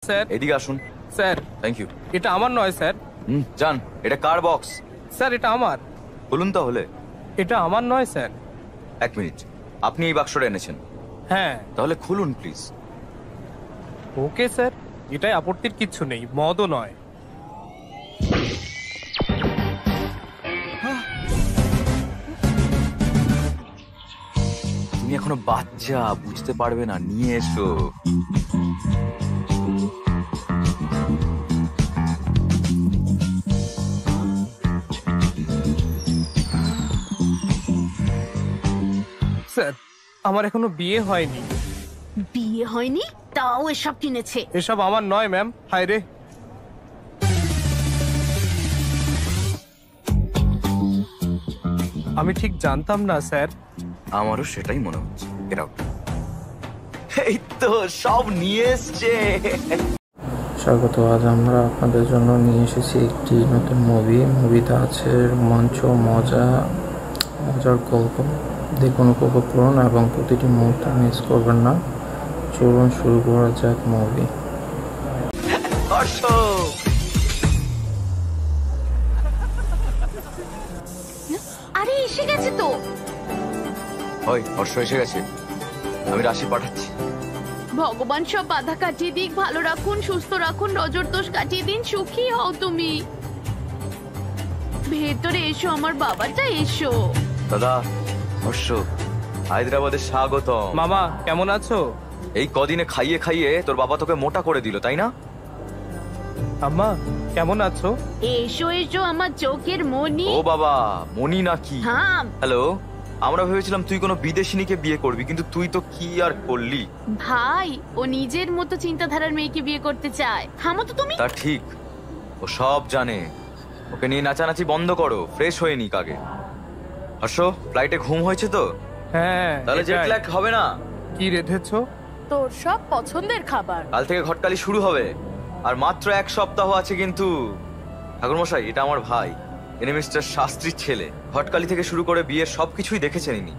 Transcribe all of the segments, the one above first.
Sir এদিকে আসুন। Sir thank you. এটা আমার নয় স্যার। যান, এটা কার বক্স? স্যার এটা আমার। বলুন তাহলে। এটা আমার নয় স্যার। এক মিনিট, আপনি এই বাক্সটা এনেছেন? হ্যাঁ। তাহলে খুলুন প্লিজ। ওকে স্যার, এটাই আপত্তির কিচ্ছু নেই, মদও নয়। তুমি এখনো বাচ্চা, বুঝতে পারবে না, নিয়ে এসো। স্যার আমার এখনো বিয়ে হয়নি। বিয়ে হয়নি তাও এসব কিনেছে? এসব আমার নয় ম্যাম। হায় রে, আমি ঠিক জানতাম না স্যার। আমারও সেটাই মনে হচ্ছে। এই তো সব নিয়ে এসছে। স্বাগত। আজ আমরা আপনাদের জন্য নিয়ে এসেছি একটি নতুন মুভিতে আছে রোমাঞ্চ, মজার গল্প। দেখুন, উপভোগ করুন এবং প্রতিটি মুহূর্তে মিস করবেন না। চলুন শুরু করা যাক মুভি। আরে এসে গেছে তো। ওই হর্ষ এসে গেছে, আমি রাশি পাঠাচ্ছি। ভগবান সব বাধা কাটিয়ে দিক, ভালো রাখুন, সুস্থ রাখুন, নজর দোষ কাটিয়ে দিন, সুখী হও তুমি। ভেতরে এসো আমার বাবাটা, এসো। দাদা, হর্ষ, হায়দ্রাবাদের স্বাগত। মামা কেমন আছো? এই কদিনে খাইয়ে খাইয়ে তোর বাবা তোকে মোটা করে দিল, তাই না? আম্মা কেমন আছো? এসো এসো আমার চোখের মনি। ও বাবা, মনি নাকি? হ্যাঁ। হ্যালো, আমরা ভেবেছিলাম তুই কোনো বিদেশিনীকে বিয়ে করবি, কিন্তু তুই তো কি আর করলি। ভাই, ও নিজের মতো চিন্তাধারার মেয়েকে বিয়ে করতে চায়। থামো তো তুমি। তা ঠিক, ও সব জানে। ওকে নিয়ে নাচানাচি বন্ধ করো, ফ্রেশ হয়ে নিক আগে। হর্ষ, ফ্লাইটে ঘুম হয়েছে তো? হ্যাঁ। তাহলে জেট ল্যাগ হবে না। কি রেধেছো? তোর সব পছন্দের খাবার। কাল থেকে ঘটকালি শুরু হবে, আর মাত্র 1 সপ্তাহ আছে। কিন্তু ঠাকুরমশাই, এটা আমার ভাই, ইনি মিস্টার শাস্ত্রীর ছেলে। ঘটকালি থেকে শুরু করে বিয়ের সবকিছুই দেখেছেন ইনি।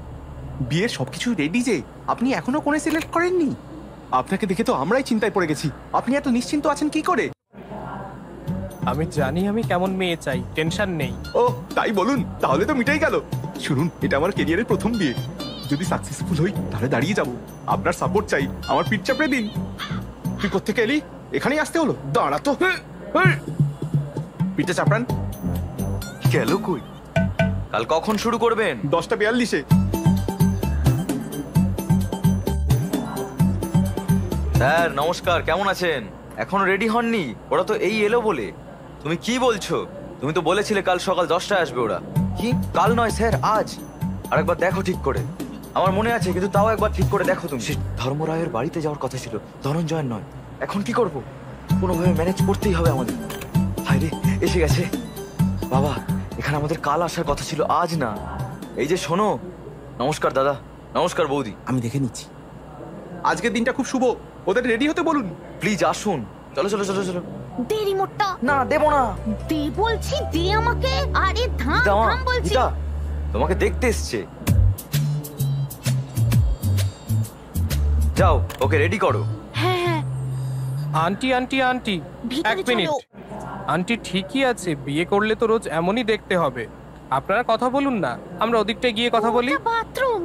বিয়ের সবকিছু রেডি যে, আপনি এখনো কোণে সিলেক্ট করেননি? আপনাকে দেখে তো আমরাই চিন্তায় পড়ে গেছি। আপনি এত নিশ্চিন্ত আছেন কি করে? আমি জানি আমি কেমন মেয়ে চাই, টেনশন নেই। ও তাই বলুন, তাহলে তো মিটাই গেল। শুনুন, এটা আমার ক্যারিয়ারের প্রথম বিয়ে। যদি সাকসেসফুল হই তাহলে দাঁড়িয়ে যাব। আপনার সাপোর্ট চাই, আমার পিঠ চাপড়ে দিন। তুই কোত্থেকে এলি? এখানেই আসতে হলো? দাঁড়া তো, পিঠে চাপড়ান। গেল কই? কাল কখন শুরু করবেন? 10:42-এ। স্যার নমস্কার, কেমন আছেন? এখনো রেডি হননি? ওরা তো এই এলো বলে। তুমি কি বলছো? তুমি তো বলেছিলে কাল সকাল 10টায় আসবে ওরা। কি? কাল নয় স্যার, আজ। আরেকবার দেখো ঠিক করে। আমার মনে আছে, কিন্তু তাও একবার ঠিক করে দেখো তুমি। ধর্মরায়ের বাড়িতে যাওয়ার কথা ছিল, ধনঞ্জয়ের নয়। এখন কি করব? কোনোভাবে ম্যানেজ করতেই হবে আমাদের। হায়রে, এসে গেছে। বাবা, এখানে আমাদের কাল আসার কথা ছিল, আজ না। এই যে শোনো। নমস্কার দাদা। নমস্কার বৌদি। আমি দেখে নিচ্ছি। আজকের দিনটা খুব শুভ, ওদের রেডি হতে বলুন। প্লিজ আসুন। চলো চলো চলো চলো। দে রিমোটটা। না, দেবো না। দে বলছি, দে আমাকে। আরে থাম থাম বলছি। তোমাকে দেখতে এসছে। যাও, ওকে রেডি করো। হ্যাঁ হ্যাঁ। আন্টি আন্টি আন্টি, ভিতরে এক মিনিট। চলো। আন্টি ঠিকই আছে, বিয়ে করলে তো রোজ এমনই দেখতে হবে। আপনারা কথা বলুন না, আমরা ওদিকটা গিয়ে কথা বলি। ওটা বাথরুম।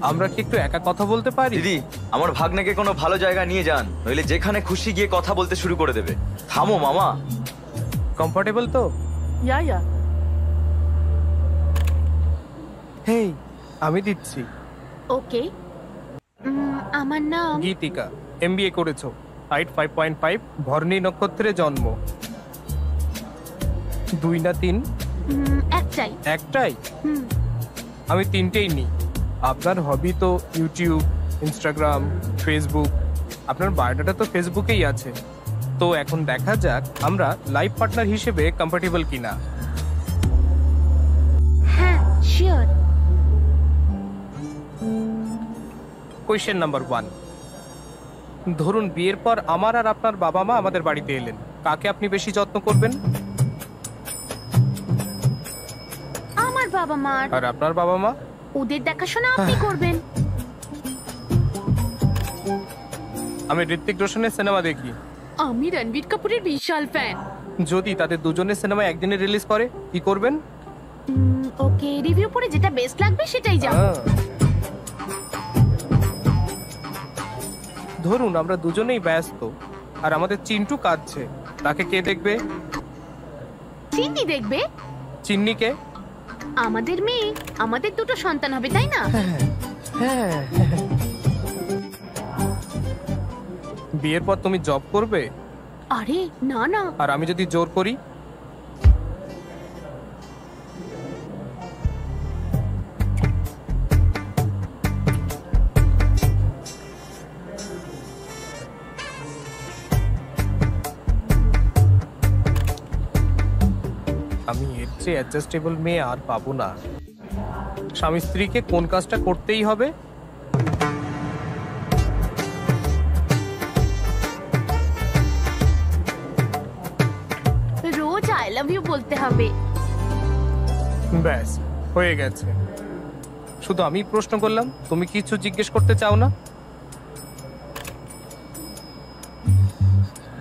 আমরা কি একটু একা কথা বলতে পারি? দিদি, আমার ভাগ্নেকে কোনো ভালো জায়গা নিয়ে যান, নইলে যেখানে খুশি গিয়ে কথা বলতে শুরু করে দেবে। থামো মামা। কমফোর্টেবল তো? ইয়া। হেই, আমি দিচ্ছি। ওকে। আমার নাম গীতিকা, এমবিএ করেছো, হাইট 5.5, ভরণী নক্ষত্রে জন্ম। 2 না 3? একটাই। একটাই? আমি 3টেই নিই। আপনার হবি তো ইউটিউব, ইনস্টাগ্রাম, ফেসবুক। আপনার বায়োডাটা তো ফেসবুকেই আছে। তো এখন দেখা যাক আমরা লাইফ পার্টনার হিসেবে কম্পাটিবল কিনা। হ্যাঁ শিওর। কোয়েশ্চেন নাম্বার 1, ধরুন বিয়ের পর আমার আর আপনার বাবা মা আমাদের বাড়িতে এলেন, কাকে আপনি বেশি যত্ন করবেন? আমার বাবা মা। আর আপনার বাবা মা? ওদের দেখাশোনা আপনি করবেন। আমি ঋত্বিক রোশনের সিনেমা দেখি। আমি রণবীর কাপুরের বিশাল ফ্যান। যদি তাদের দুজনের সিনেমা একদিনে রিলিজ করে কি করবেন? ওকে, রিভিউ পড়ে যেটা বেস্ট লাগবে সেটাই যাব। ধরুন আমরা দুজনেই ব্যস্ত আর আমাদের চিন্টু কাঁদছে, তাকে কে দেখবে? চিন্নি দেখবে? চিন্নিকে? আমাদের মেয়ে, আমাদের দুটো সন্তান হবে, তাই না? বিয়ের পর তুমি জব করবে আরে না না, আর আমি যদি জোর করি? আমি এর চেয়ে অ্যাডজাস্টেবল মেয়ে আর পাবো না। স্বামী স্ত্রীকে কোন কাজটা করতেই হবে? রোজ আই লাভ ইউ বলতে হবে। ব্যাস হয়ে গেছে। শুধু আমি প্রশ্ন করলাম, তুমি কিছু জিজ্ঞেস করতে চাও না?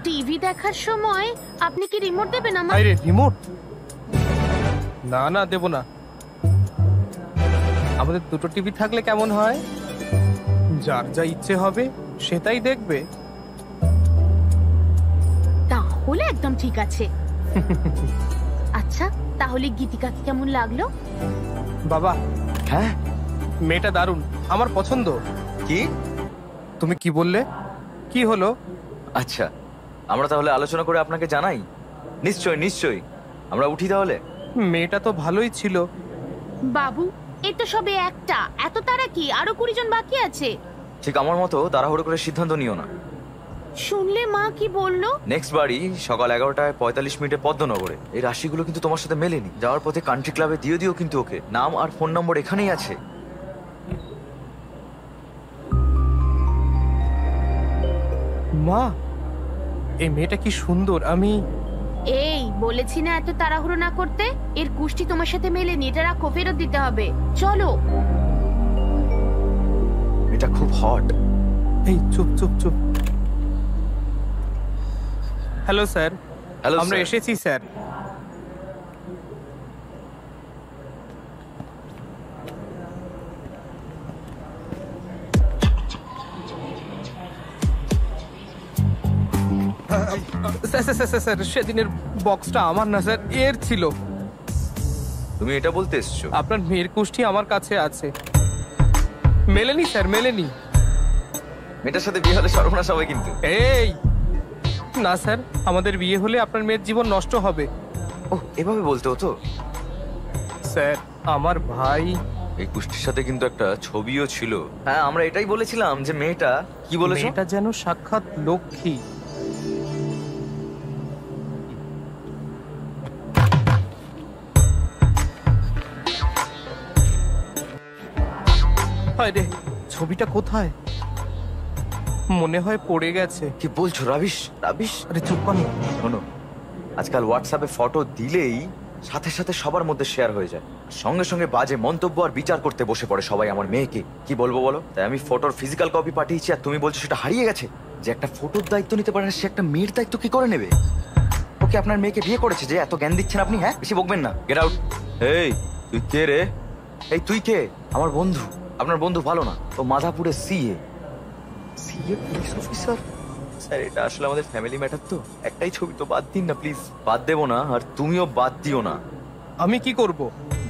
টিভি দেখার সময় আপনি কি রিমোট দেবেন আমার? আরে রিমোট? না না, দেব না। আমাদের দুটো টিভি থাকলে কেমন হয়? যার যা ইচ্ছে হবে সেটাই দেখবে। তাহলে একদম ঠিক আছে। আচ্ছা, তাহলে গীতিকাকে কেমন লাগলো? বাবা, হ্যাঁ মেয়েটা দারুণ, আমার পছন্দ। কি? তুমি কি বললে? কি হলো? আচ্ছা, আমরা তাহলে আলোচনা করে আপনাকে জানাই। নিশ্চয় নিশ্চয়, আমরা উঠি তাহলে। মেয়েটা তো ভালোই ছিল। বাবু, এ তো সবে একটা, এত তারা কি? আরো 20 জন বাকি আছে। ঠিক আমার মতো তাড়াহুড়ো করে সিদ্ধান্ত নিও না। শুনলে মা কি বললো? নেক্সট বাড়ি সকাল 11টায় 45 মিনিটে পদ্মনগরে। এই রাশিগুলো কিন্তু তোমার সাথে মেলেনি। যাওয়ার পথে কান্ট্রি ক্লাবে দিয়ে দিও কিন্তু ওকে। নাম আর ফোন নম্বর এখানেই আছে। মা, এই মেয়েটা কি সুন্দর। আমি এই বলেছি না এত তাড়াহুড়ো না করতে। এর কুষ্টি তোমার সাথে মেলেনি, এটা রাখো, ফেরত দিতে হবে। চলো। এটা খুব হট। এই চুপ চুপ চুপ। Hello sir. হ্যালো আমরা স্যার। এসেছি sir. Sir sir sir sir, সেদিনের বক্সটা আমার না স্যার, এর ছিল। তুমি এটা বলতে এসছো? আপনার মেয়ের কুষ্টি আমার কাছে আছে। মেলেনি স্যার, মেলেনি। মেয়েটার সাথে বিয়ে হলে সর্বনাশ হবে কিন্তু। এই না স্যার, আমাদের বিয়ে হলে আপনার মেয়ের জীবন নষ্ট হবে। ও, এভাবে বলতে হতো। স্যার, আমার ভাই। এই কুষ্টির সাথে কিন্তু একটা ছবিও ছিল। হ্যাঁ, আমরা এটাই বলেছিলাম যে মেয়েটা। কি বলেছো? মেয়েটা যেন সাক্ষাৎ লক্ষ্মী। হায় রে, ছবিটা কোথায়? মনে হয় পড়ে গেছে। কি বলছো রাবিশ? রাবিশ? আরে চুপ কর না। শোনো, আজকাল হোয়াটসঅ্যাপে ফটো দিলেই সাথে সাথে সবার মধ্যে শেয়ার হয়ে যায়। সঙ্গে সঙ্গে বাজে মন্তব্য আর বিচার করতে বসে পড়ে সবাই আমার মেয়েকে। কি বলবো বলো? তাই আমি ফটোর ফিজিক্যাল কপি পাঠিয়েছি আর তুমি বলছো সেটা হারিয়ে গেছে। যে একটা ফটোর দায়িত্ব নিতে পারে না, সে একটা মেয়ের দায়িত্ব কি করে নেবে? ওকে আপনার মেয়েকে বিয়ে করেছে যে এত জ্ঞান দিচ্ছেন আপনি? হ্যাঁ, বেশি বকবেন না। Get out. এই তুই কে রে? এই তুই কে? আমার বন্ধু। আপনার বন্ধু ভালো না, ও মাধাপুরে CA. CA police officer? Sir, এটা আসলে আমাদের ফ্যামিলি ম্যাটার তো। একটাই ছবি তো বাদ দিন না প্লিজ। বাদ দেবো না, আর তুমিও বাদ দিও না। আমি কি করব?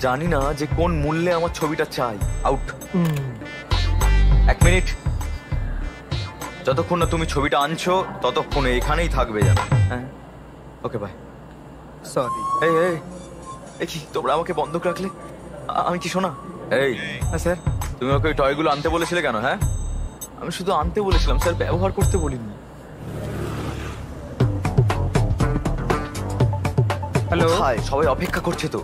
জানি না যে কোন মূল্যে আমার ছবিটা চাই। আউট। 1 মিনিট। যতক্ষণ না তুমি ছবিটা আনছো ততক্ষণ এখানেই থাকবে জানো। হ্যাঁ, ওকে বাই। সরি। এই এই এই কি তোমরা আমাকে বন্ধক রাখলে? আমি কি শোনা? এই হ্যাঁ স্যার, তুমি ওকে ওই টয়গুলো আনতে বলেছিলে কেন? হ্যাঁ, আমি শুধু আনতে বলেছিলাম স্যার, ব্যবহার করতে বলিনি। হ্যালো, হাই, সবাই অপেক্ষা করছে তো।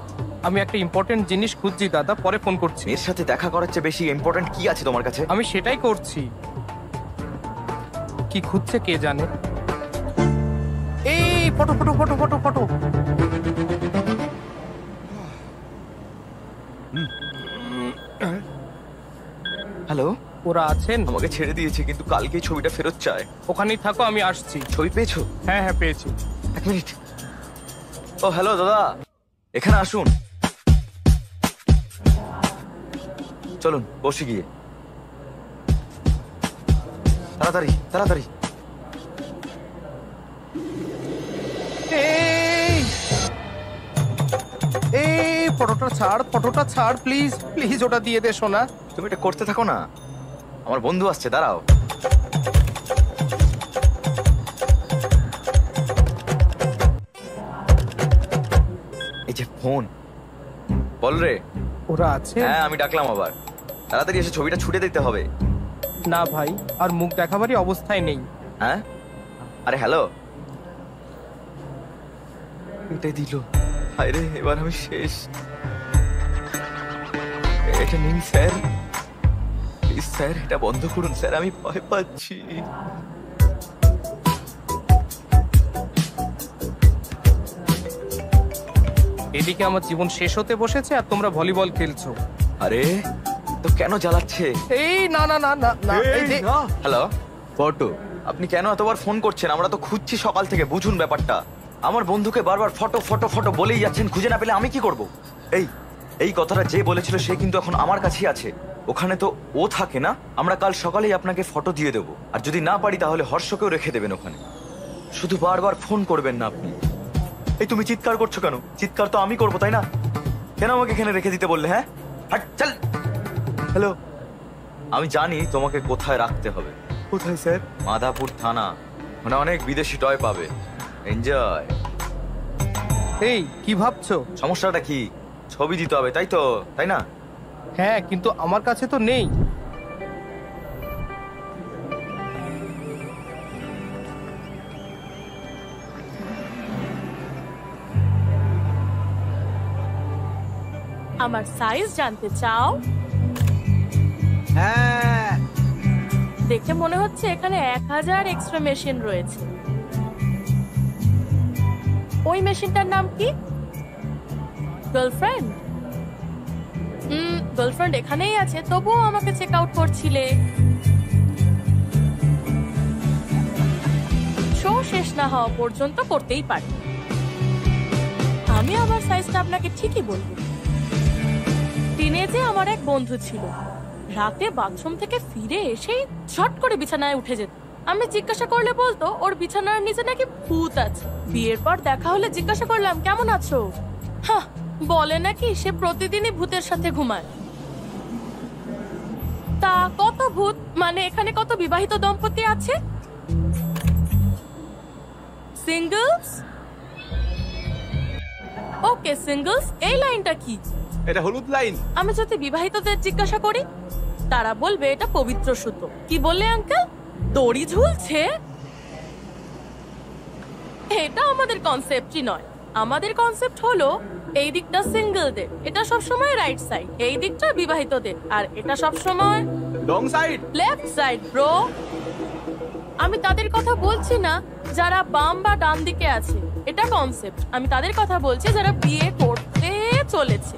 আমি একটা ইম্পর্টেন্ট জিনিস খুঁজছি দাদা, পরে ফোন করছি। এর সাথে দেখা করার চেয়ে বেশি ইম্পর্টেন্ট কি আছে তোমার কাছে? আমি সেটাই করছি। কি খুঁজছে কে জানে। এই photo photo photo photo photo. Hello, ওরা আছেন? আমাকে ছেড়ে দিয়েছে, কিন্তু কালকেই ছবিটা ফেরত চায়। ওখানেই থাকো, আমি আসছি। ছবি পেয়েছো? হ্যাঁ হ্যাঁ, পেয়েছি। এক মিনিট। ও হ্যালো দাদা, এখানে আসুন। চলুন বসে গিয়ে। তাড়াতাড়ি তাড়াতাড়ি। এই ফটোটা ছাড় প্লিজ প্লিজ, ওটা দিয়ে দে সোনা। তুমি এটা করতে থাকো না, আমার বন্ধু আসছে, দাঁড়াও। এই যে ফোন, বল রে। ওরা আছে? হ্যাঁ আমি ডাকলাম আবার, তাড়াতাড়ি এসে ছবিটা ছুটে দিতে হবে। না ভাই, আর মুখ দেখাবারই অবস্থায় নেই। হ্যাঁ আরে হ্যালো, এটাই দিল। আরে এবার আমি শেষ। এটা নিন স্যার, প্লিজ স্যার এটা বন্ধ করুন স্যার, আমি ভয় পাচ্ছি। এদিকে আমার জীবন শেষ হতে বসেছে আর তোমরা ভলিবল খেলছো। আরে তো কেন জ্বালাচ্ছে? এই না না না না না, এই যে হ্যালো ফটো, আপনি কেন এতবার ফোন করছেন? আমরা তো খুঁজছি সকাল থেকে, বুঝুন ব্যাপারটা। আমার বন্ধুকে বারবার ফটো ফটো ফটো বলেই যাচ্ছেন, খুঁজে না পেলে আমি কি করব? এই কথাটা যে বলেছিল সে কিন্তু এখন আমার কাছেই আছে। ওখানে তো ও থাকে না। আমরা কাল সকালেই আপনাকে ফটো দিয়ে দেবো, আর যদি না পারি তাহলে হর্ষকেও রেখে দেবেন ওখানে। শুধু বারবার ফোন করবেন না আপনি। এই তুমি চিৎকার করছো কেন? চিৎকার তো আমি করবো, তাই না? কেন আমাকে এখানে রেখে দিতে বললে? হ্যাঁ হাট, চল। হ্যালো, আমি জানি তোমাকে কোথায় রাখতে হবে। কোথায় স্যার? মাধাপুর থানা, মানে অনেক বিদেশি টয় পাবে। এনজয়। এই কি ভাবছো? সমস্যাটা কি? ছবি দিতে হবে তাই তো, তাই না? হ্যাঁ, কিন্তু আমার কাছে তো নেই। আমার সাইজ জানতে চাও? হ্যাঁ, দেখে মনে হচ্ছে এখানে 1000 এক্সট্রা মেশিন রয়েছে। ওই মেশিনটার নাম কি? গার্লফ্রেন্ড? গার্লফ্রেন্ড এখানেই আছে, তবুও আমাকে চেক আউট করছিলে। শো শেষ না হওয়া পর্যন্ত করতেই পারি। আমি আমার সাইজটা আপনাকে ঠিকই বলবো। টিনেজে আমার এক বন্ধু ছিল, রাতে বাথরুম থেকে ফিরে এসেই ঝট করে বিছানায় উঠে যেত। আমি জিজ্ঞাসা করলে বলতো ওর বিছানার নিচে নাকি ভূত আছে। বিয়ের পর দেখা হলে জিজ্ঞাসা করলাম কেমন আছো, বলে নাকি সে প্রতিদিনই ভূতের সাথে ঘুমায়। তা কত ভূত, মানে এখানে কত বিবাহিত দম্পতি আছে? সিঙ্গলস? ওকে সিঙ্গলস। এই লাইনটা কি? এটা হলুদ লাইন। আমি যদি বিবাহিতদের জিজ্ঞাসা করি তারা বলবে এটা পবিত্র সুতো। কি বললে আঙ্কেল? দড়ি ঝুলছে? এটা আমাদের কনসেপ্টই নয়। আমাদের কনসেপ্ট হলো এই দিকটা সিঙ্গেলদের, এটা সবসময় রাইট সাইড, এই দিকটা বিবাহিতদের, আর এটা সবসময় wrong side, left side bro. আমি তাদের কথা বলছি না যারা বাম বা ডান দিকে আছে, এটা কনসেপ্ট। আমি তাদের কথা বলছি যারা বিয়ে করতে চলেছে।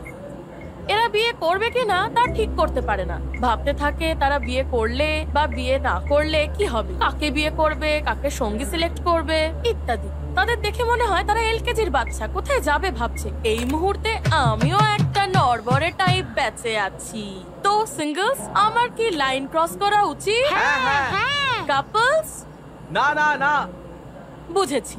এরা বিয়ে করবে কিনা তা ঠিক করতে পারে না, ভাবতে থাকে তারা বিয়ে করলে বা বিয়ে না করলে কি হবে, কাকে বিয়ে করবে, কাকে সঙ্গী সিলেক্ট করবে ইত্যাদি। তাদের দেখে মনে হয় তারা এলকেজির বাচ্চা, কোথায় যাবে ভাবছে। এই মুহূর্তে আমিও একটা নড়বড়ে টাইপ ব্যাচে আছি। তো সিঙ্গলস, আমার কি লাইন ক্রস করা উচিত? কাপলস? না না না, বুঝেছি।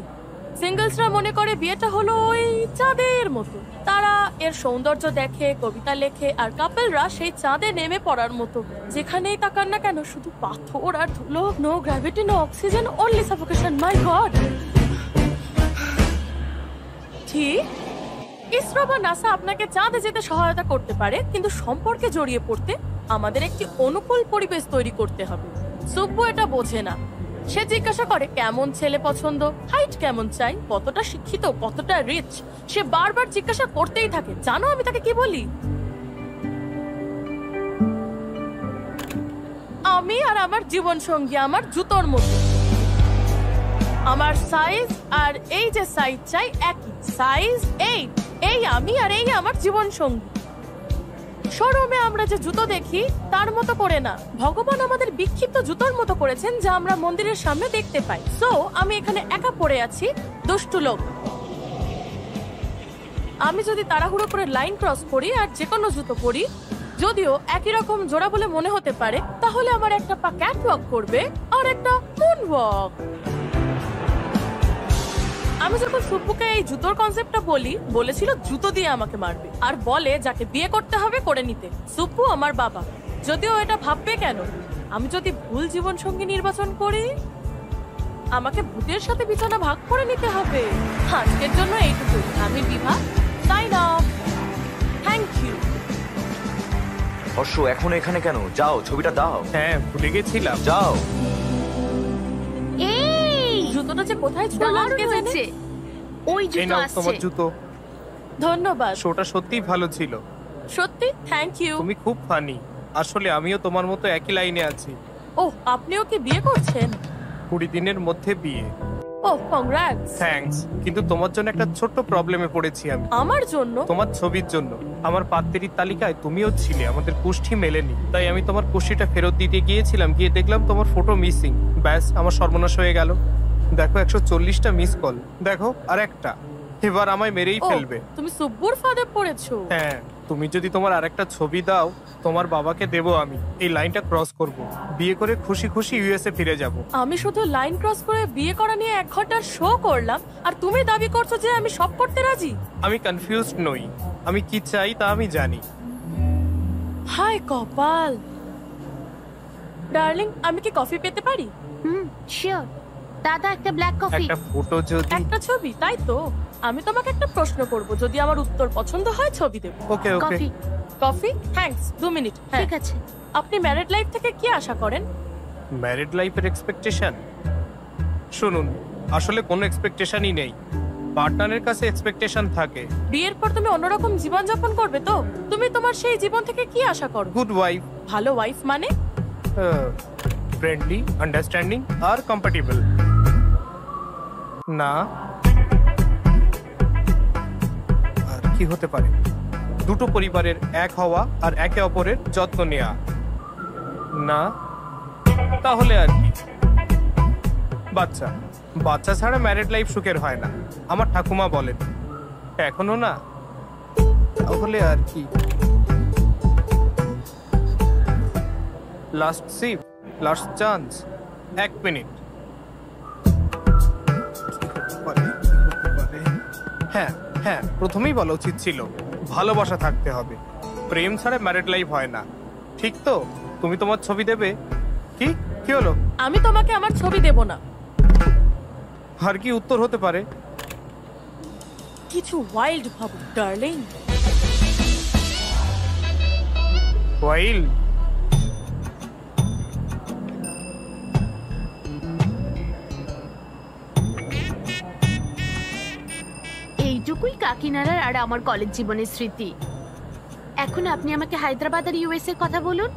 সিঙ্গলসরা মনে করে বিয়েটা হলো ওই চাঁদের মতো, তারা এর সৌন্দর্য দেখে, কবিতা লেখে, আর কাপলরা সেই চাঁদে নেমে পড়ার মতো, যেখানেই তাকান না কেন শুধু পাথর আর ধুলো, no gravity, no oxygen, only suffocation. My god. ঠিক, ইসরো বা নাসা আপনাকে চাঁদে যেতে সহায়তা করতে পারে, কিন্তু সম্পর্কে জড়িয়ে পড়তে আমাদের একটি অনুকূল পরিবেশ তৈরি করতে হবে। সুব্বু এটা বোঝে না। সে জিজ্ঞাসা করে কেমন ছেলে পছন্দ, হাইট কেমন চাই, কতটা শিক্ষিত, কতটা রিচ। সে বারবার জিজ্ঞাসা করতেই থাকে। জানো আমি তাকে কি বলি? আমি আর আমার জীবন সঙ্গী আমার জুতোর মতো। আমার সাইজ আর এই যে সাইজ চাই একই সাইজ। এই আমি আর এই আমার জীবন সঙ্গী। শোরুমে আমরা যে জুতো দেখি তার মতো করে না, ভগবান আমাদের বিক্ষিপ্ত জুতোর মতো করেছেন যা আমরা মন্দিরের সামনে দেখতে পাই। সো আমি এখানে একা পড়ে আছি, দুষ্টু লোক। আমি যদি তাড়াহুড়ো করে লাইন ক্রস করি আর যে কোনো জুতো পরি, যদিও একই রকম জোড়া বলে মনে হতে পারে, তাহলে আমার একটা পা ক্যাট ওয়াক করবে আর একটা মুন ওয়াক। আমি যখন সুপুকে এই জুতোর কনসেপ্টটা বলেছিল জুতো দিয়ে আমাকে মারবে আর বলে যাকে বিয়ে করতে হবে করে নিতে। সুপু আমার বাবা, যদিও এটা ভাববে কেন আমি যদি ভুল জীবন সঙ্গী নির্বাচন করি, আমাকে ভূতের সাথে বিছানা ভাগ করে নিতে হবে। আজকের জন্য এইটুকু। আমি বিভা, তাই না? Thank you. হর্ষ এখন এখানে কেন? যাও ছবিটা দাও। হ্যাঁ, ভুলে গেছিলাম। যাও। এই জুতোটা যে কোথায় ছুঁড়লাম দারুণ কে জানে। হয়েছে। ওই এই জুতো নাও তোমার আসছে। জুতো। ধন্যবাদ। শোটা সত্যিই ভালো ছিল। সত্যি থ্যাংক ইউ। তুমি খুব ফানি। আসলে আমিও তোমার মতো একই লাইনে আছি। ওহ, আপনিও কি বিয়ে করছেন? 20 দিনের মধ্যে বিয়ে। ওহ, কংগ্রাটস। থ্যাঙ্কস, কিন্তু তোমার জন্য একটা ছোট্ট প্রবলেমে পড়েছি আমি। আমার জন্য? তোমার ছবির জন্য। আমার পাত্রীর তালিকায় তুমিও ছিলে, আমাদের কুষ্ঠি মেলেনি। তাই আমি তোমার কুষ্ঠিটা ফেরত দিতে গিয়েছিলাম, গিয়ে দেখলাম তোমার ফটো মিসিং। ব্যাস, আমার সর্বনাশ হয়ে গেল। দেখো 140টা মিস কল, দেখো আর একটা। এবার আমায় মেরেই ও, ফেলবে। তুমি সুব্বুর ফাঁদে পড়েছো। হ্যাঁ, তুমি যদি তোমার আরেকটা ছবি দাও, তোমার বাবাকে দেবো আমি। এই লাইনটা ক্রস করব, বিয়ে করে খুশি খুশি ইউএসএ ফিরে যাব। আমি শুধু লাইন ক্রস করে বিয়ে করা নিয়ে 1 ঘন্টার শো করলাম আর তুমি দাবি করছো যে আমি সব করতে রাজি? আমি কনফিউজড নই, আমি কি চাই তা আমি জানি। হায় কপাল। ডার্লিং, আমি কি কফি পেতে পারি? শিওর। দাদা একটা ব্ল্যাক কফি। একটা ফটো যদি। একটা ছবি, তাই তো? আমি তোমাকে একটা প্রশ্ন করব, যদি আমার উত্তর পছন্দ হয় ছবি দেব। ওকে ওকে। কফি। কফি? থ্যাঙ্কস। 2 মিনিট। হ্যাঁ। ঠিক আছে। আপনি ম্যারিড লাইফ থেকে কি আশা করেন? ম্যারিড লাইফের এক্সপেকটেশন? শুনুন, আসলে কোনো এক্সপেকটেশনই নেই। পার্টনারের কাছে এক্সপেকটেশন থাকে। বিয়ের পর তুমি অন্যরকম জীবন যাপন করবে তো? তুমি তোমার সেই জীবন থেকে কি আশা করো? গুড ওয়াইফ, ভালো ওয়াইফ মানে? ফ্রেন্ডলি, আন্ডারস্ট্যান্ডিং আর কম্প্যাটেবল। না, আর কি হতে পারে? দুটো পরিবারের এক হওয়া আর একে অপরের যত্ন নেওয়া। না, তাহলে আর কি? বাচ্চা। বাচ্চা ছাড়া ম্যারিড লাইফ সুখের হয় না, আমার ঠাকুমা বলেন। এখনো না, তাহলে আর কি? Last sheep, last chance. 1 minute. হ্যাঁ হ্যাঁ, প্রথমেই বলা উচিত ছিল ভালোবাসা থাকতে হবে। প্রেম ছাড়া ম্যারিড লাইফ হয় না, ঠিক তো? তুমি তোমার ছবি দেবে? কি কি হলো? আমি তোমাকে আমার ছবি দেব না। আর কি উত্তর হতে পারে? কিছু ওয়াইল্ড ভাবো ডার্লিং। ওয়াইল্ড? এইটুকুই কাকিনাড়ার আর আমার কলেজ জীবনের স্মৃতি। এখন আপনি আমাকে হায়দ্রাবাদ আর ইউএস এর কথা বলুন।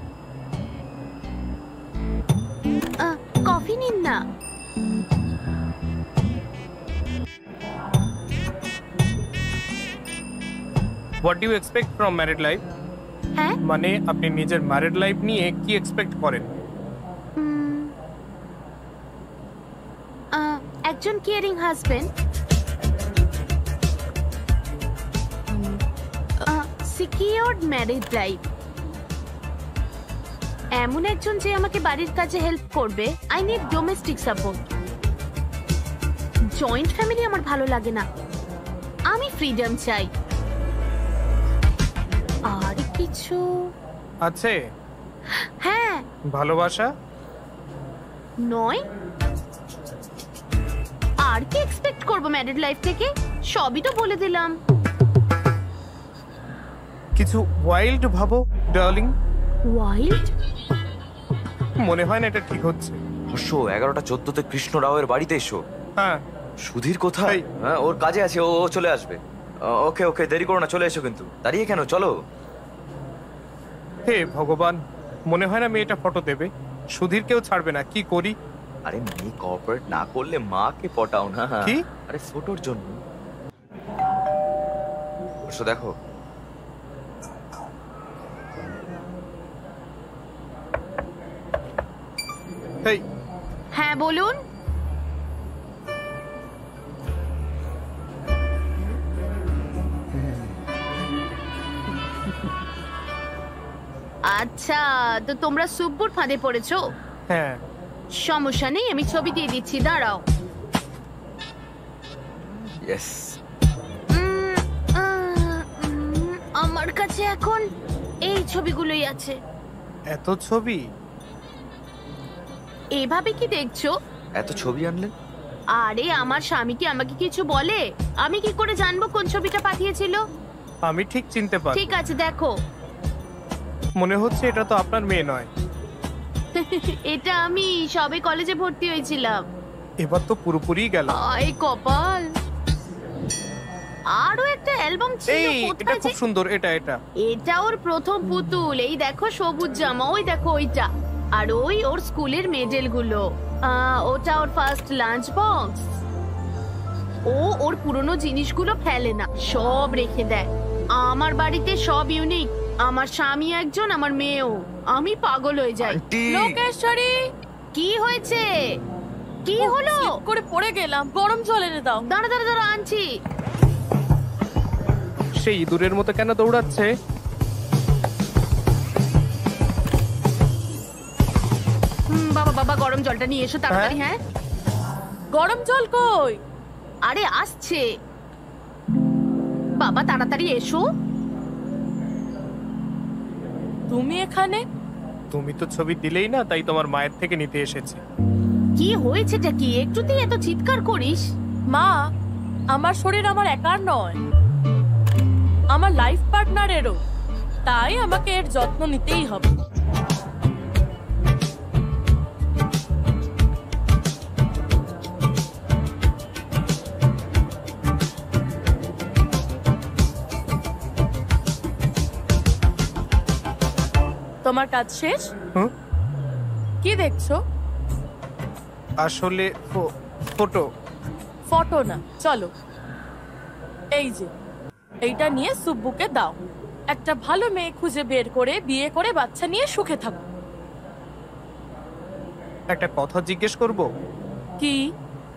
কফি নিন না। What do you expect from married life? হ্যাঁ, মানে আপনি নিজের ম্যারিড লাইফ নিয়ে কি এক্সপেক্ট করেন? একজন caring husband, secured married life, এমন একজন যে আমাকে বাড়ির কাজে হেল্প করবে। I need domestic support. Joint family আমার ভালো লাগে না, আমি ফ্রিডম চাই। আর কিছু আছে? হ্যাঁ, ভালোবাসা? নয়। আর কি এক্সপেক্ট করবো ম্যারিড লাইফ থেকে? সবই তো বলে দিলাম। কিছু ওয়াইল্ড ভাবো ডার্লিং। ওয়াইল্ড? মনে হয় না এটা ঠিক হচ্ছে। হর্ষ 11টা 14-তে কৃষ্ণ রাওয়ের বাড়িতে এসো। হ্যাঁ। সুধীর কোথায়? এই। হ্যাঁ, ওর কাজে আছে, ও চলে আসবে। ওকে ওকে, দেরি করো না, চলে এসো। কিন্তু দাঁড়িয়ে কেন, চলো। হে ভগবান, মনে হয় না মেয়েটা ফটো দেবে। সুধীর কেউ ছাড়বে না, কি করি? আরে মেয়ে কোঅপারেট না করলে মাকে পটাও না। কি? আরে ফটোর জন্য। হর্ষ দেখো। এই হ্যাঁ বলুন। আচ্ছা, তো তোমরা সুব্বুর ফাঁদে পড়েছো? হ্যাঁ, সমস্যা নেই, আমি ছবি দিয়ে দিচ্ছি, দাঁড়াও। ইয়েস। আমার কাছে এখন এই ছবিগুলোই আছে। এত ছবি? এভাবে কি দেখছো? এত ছবি আনলেন? আরে আমার স্বামী কি আমাকে কিছু বলে? আমি কি করে জানবো কোন ছবিটা পাঠিয়েছিল? আমি ঠিক চিনতে পারি। ঠিক আছে, দেখো। মনে হচ্ছে এটা তো আপনার মেয়ে নয়। এটা আমি সবে কলেজে ভর্তি হয়েছিলাম। এবার তো পুরোপুরি গেল। আয় কপাল। আরো একটা অ্যালবাম ছিল, এই এটা কোথায় খুব যে- সুন্দর, এটা এটা এটা ওর প্রথম পুতুল। এই দেখো সবুজ জামা, ওই দেখো ওইটা। আর ওই ওর স্কুলের মেডেল গুলো। ওটা ওর ফার্স্ট লাঞ্চ বক্স। ও ওর পুরনো জিনিসগুলো ফেলে না, সব রেখে দেয়। আমার বাড়িতে সব ইউনিক। আমার স্বামী একজন, আমার মেয়েও। আমি পাগল হয়ে যাই। আন্টি, লোকেশ্বরী, কি হয়েছে? কি হলো? slip করে পড়ে গেলাম, গরম জল এনে দাও। দাঁড়া দাঁড়া দাঁড়া, আনছি। সেই ইঁদুরের মতো কেন দৌড়াচ্ছে? বাবা বাবা, গরম জলটা নিয়ে এসো তাড়াতাড়ি। হ্যাঁ, গরম জল কই? আরে আসছে। বাবা তাড়াতাড়ি এসো। তুমি এখানে? তুমি তো ছবি দিলেই না, তাই তোমার মায়ের থেকে নিতে এসেছি। কি হয়েছেটা কি? একটুতেই এত চিৎকার করিস? মা, আমার শরীর আমার একার নয়, আমার লাইফ পার্টনারেরও। তাই আমাকে এর যত্ন নিতেই হবে। তোমার কাজ শেষ? হুম? কি দেখছো? আসলে ফটো। ফটো না, চলো। এই যে, এইটা নিয়ে সুব্বুকে দাও। একটা ভালো মেয়ে খুঁজে বের করে বিয়ে করে বাচ্চা নিয়ে সুখে থাকো। একটা কথা জিজ্ঞেস করব? কি?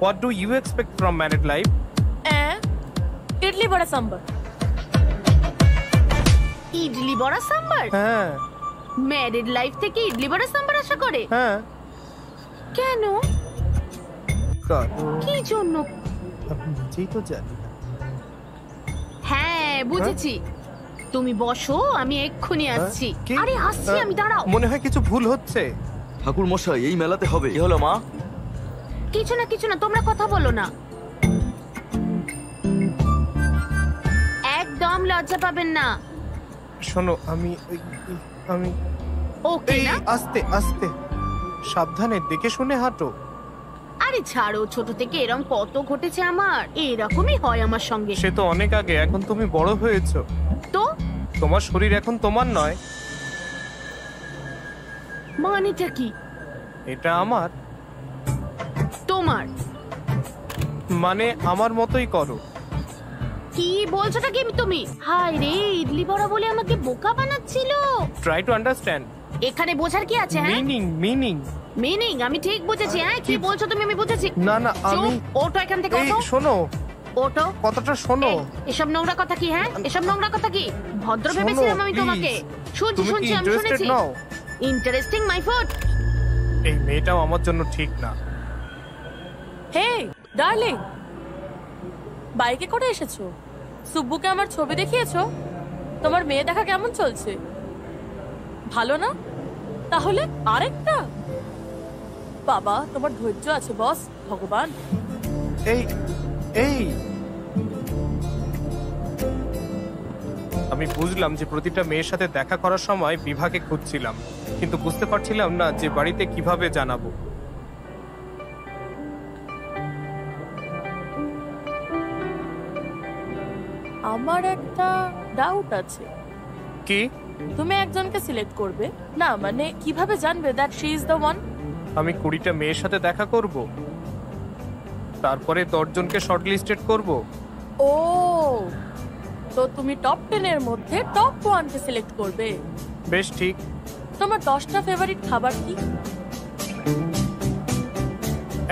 What do you expect from married life? Idli vada sambar. Idli vada sambar? হ্যাঁ ম্যারিড লাইফ থেকে ইডলি বড়া সাম্বার আশা করে? হ্যাঁ। কেন? কারণ কি জন্য? আমি নিজেই তো জানি না। হ্যাঁ বুঝেছি। তুমি বসো, আমি এক্ষুনি আসছি। কি? আরে আসছি আমি, দাঁড়াও। মনে হয় কিছু ভুল হচ্ছে। ঠাকুর মশাই, এই মেলাতে হবে। কি হলো মা? কিছু না, তোমরা কথা বলো না। একদম লজ্জা পাবেন না। শোনো, আমি ওকে এই না? আস্তে আস্তে সাবধানে দেখে শুনে হাঁটো। আরে ছাড়ো, ছোট থেকে এরকম কত ঘটেছে আমার। এরকমই হয় আমার সঙ্গে। সে তো অনেক আগে, এখন তুমি বড় হয়েছো। তো তোমার শরীর এখন তোমার নয়। মানেটা কি? এটা আমার, তোমার মানে আমার মতোই করো। কি বলছোটা কি তুমি? হায় রে, ইডলি বড়া বলে আমাকে বোকা বানাচ্ছিল। ট্রাই টু আন্ডারস্ট্যান্ড এখানে বোঝার কি আছে? হ্যাঁ, মিনিং। মিনিং আমি ঠিক বুঝেছি। হ্যাঁ, কি বলছো তুমি? আমি বুঝেছি। না না, চুপ, আমি ওঠো এখান থেকে, এই ওঠো শোনো, ওঠো। কথাটা শোনো। এই, এসব নোংরা কথা কি? হ্যাঁ, এসব নোংরা কথা কি? ভদ্র শোনো, ভেবেছিলাম আমি please। তোমাকে। শুনছি তুমি কি শুনছি, আমি ইন্টারেস্টেড শুনেছি। নাও? Interesting my food. এই মেয়েটাও আমার জন্য ঠিক না। হে ডার্লিং, বাইকে করে এসেছো? সুব্বুকে আমার ছবি দেখিয়েছো? তোমার মেয়ে দেখা কেমন চলছে? ভালো না? তাহলে আরেকটা? বাবা, তোমার ধৈর্য আছে বস, ভগবান। এই এই আমি বুঝলাম যে প্রতিটা মেয়ের সাথে দেখা করার সময় বিভাকে খুঁজছিলাম, কিন্তু বুঝতে পারছিলাম না যে বাড়িতে কিভাবে জানাবো। আমার একটা ডাউট আছে। কি? তুমি একজনকে সিলেক্ট করবে না, মানে কিভাবে জানবে that she is the one? আমি 20টা মেয়ের সাথে দেখা করব, তারপরে 10 জনকে শর্টলিস্টেড করব। ও, তো তুমি টপ 10 এর মধ্যে টপ 1 কে সিলেক্ট করবে। বেশ ঠিক। তোমার 10টা ফেভারিট খাবার কি?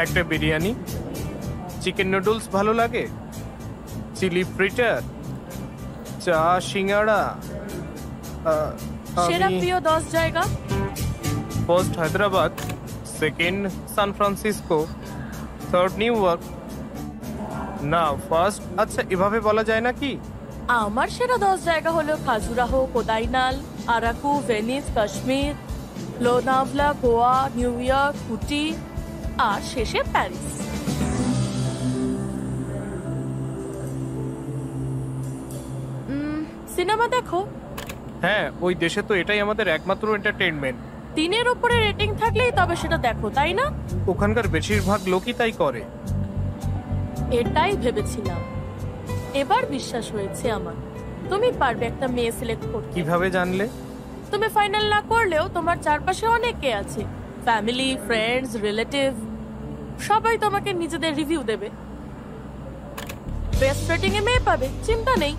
একটা বিরিয়ানি, চিকেন নুডলস ভালো লাগে, চিলি ফ্রিটার, চা, সিঙ্গাড়া। সেরা প্রিয় 10 জায়গা? First Hyderabad, second San Francisco, third New York. না ফার্স্ট, আচ্ছা এভাবে বলা যায় না কি? আমার সেরা 10 জায়গা হলো Khajuraho, Kodaikanal, Araku, Venice, Kashmir, Lonavala, Goa, New York, Ooty আর শেষে প্যারিস। সিনেমা দেখো? হ্যাঁ, ওই দেশে তো এটাই আমাদের একমাত্র এন্টারটেইনমেন্ট। 3-এর উপরে রেটিং থাকলেই তবে সেটা দেখো, তাই না? ওখানকার বেশিরভাগ লোকই তাই করে। এটাই ভেবেছিলাম, এবার বিশ্বাস হয়েছে আমার। তুমি পারবে একটা মেয়ে সিলেক্ট করতে। কিভাবে জানলে? তুমি ফাইনাল না করলেও তোমার চারপাশে অনেকে আছে, ফ্যামিলি, ফ্রেন্ডস, রিলেটিভ, সবাই তোমাকে নিজেদের রিভিউ দেবে। বেস্ট রেটিং এ মেয়ে পাবে, চিন্তা নেই।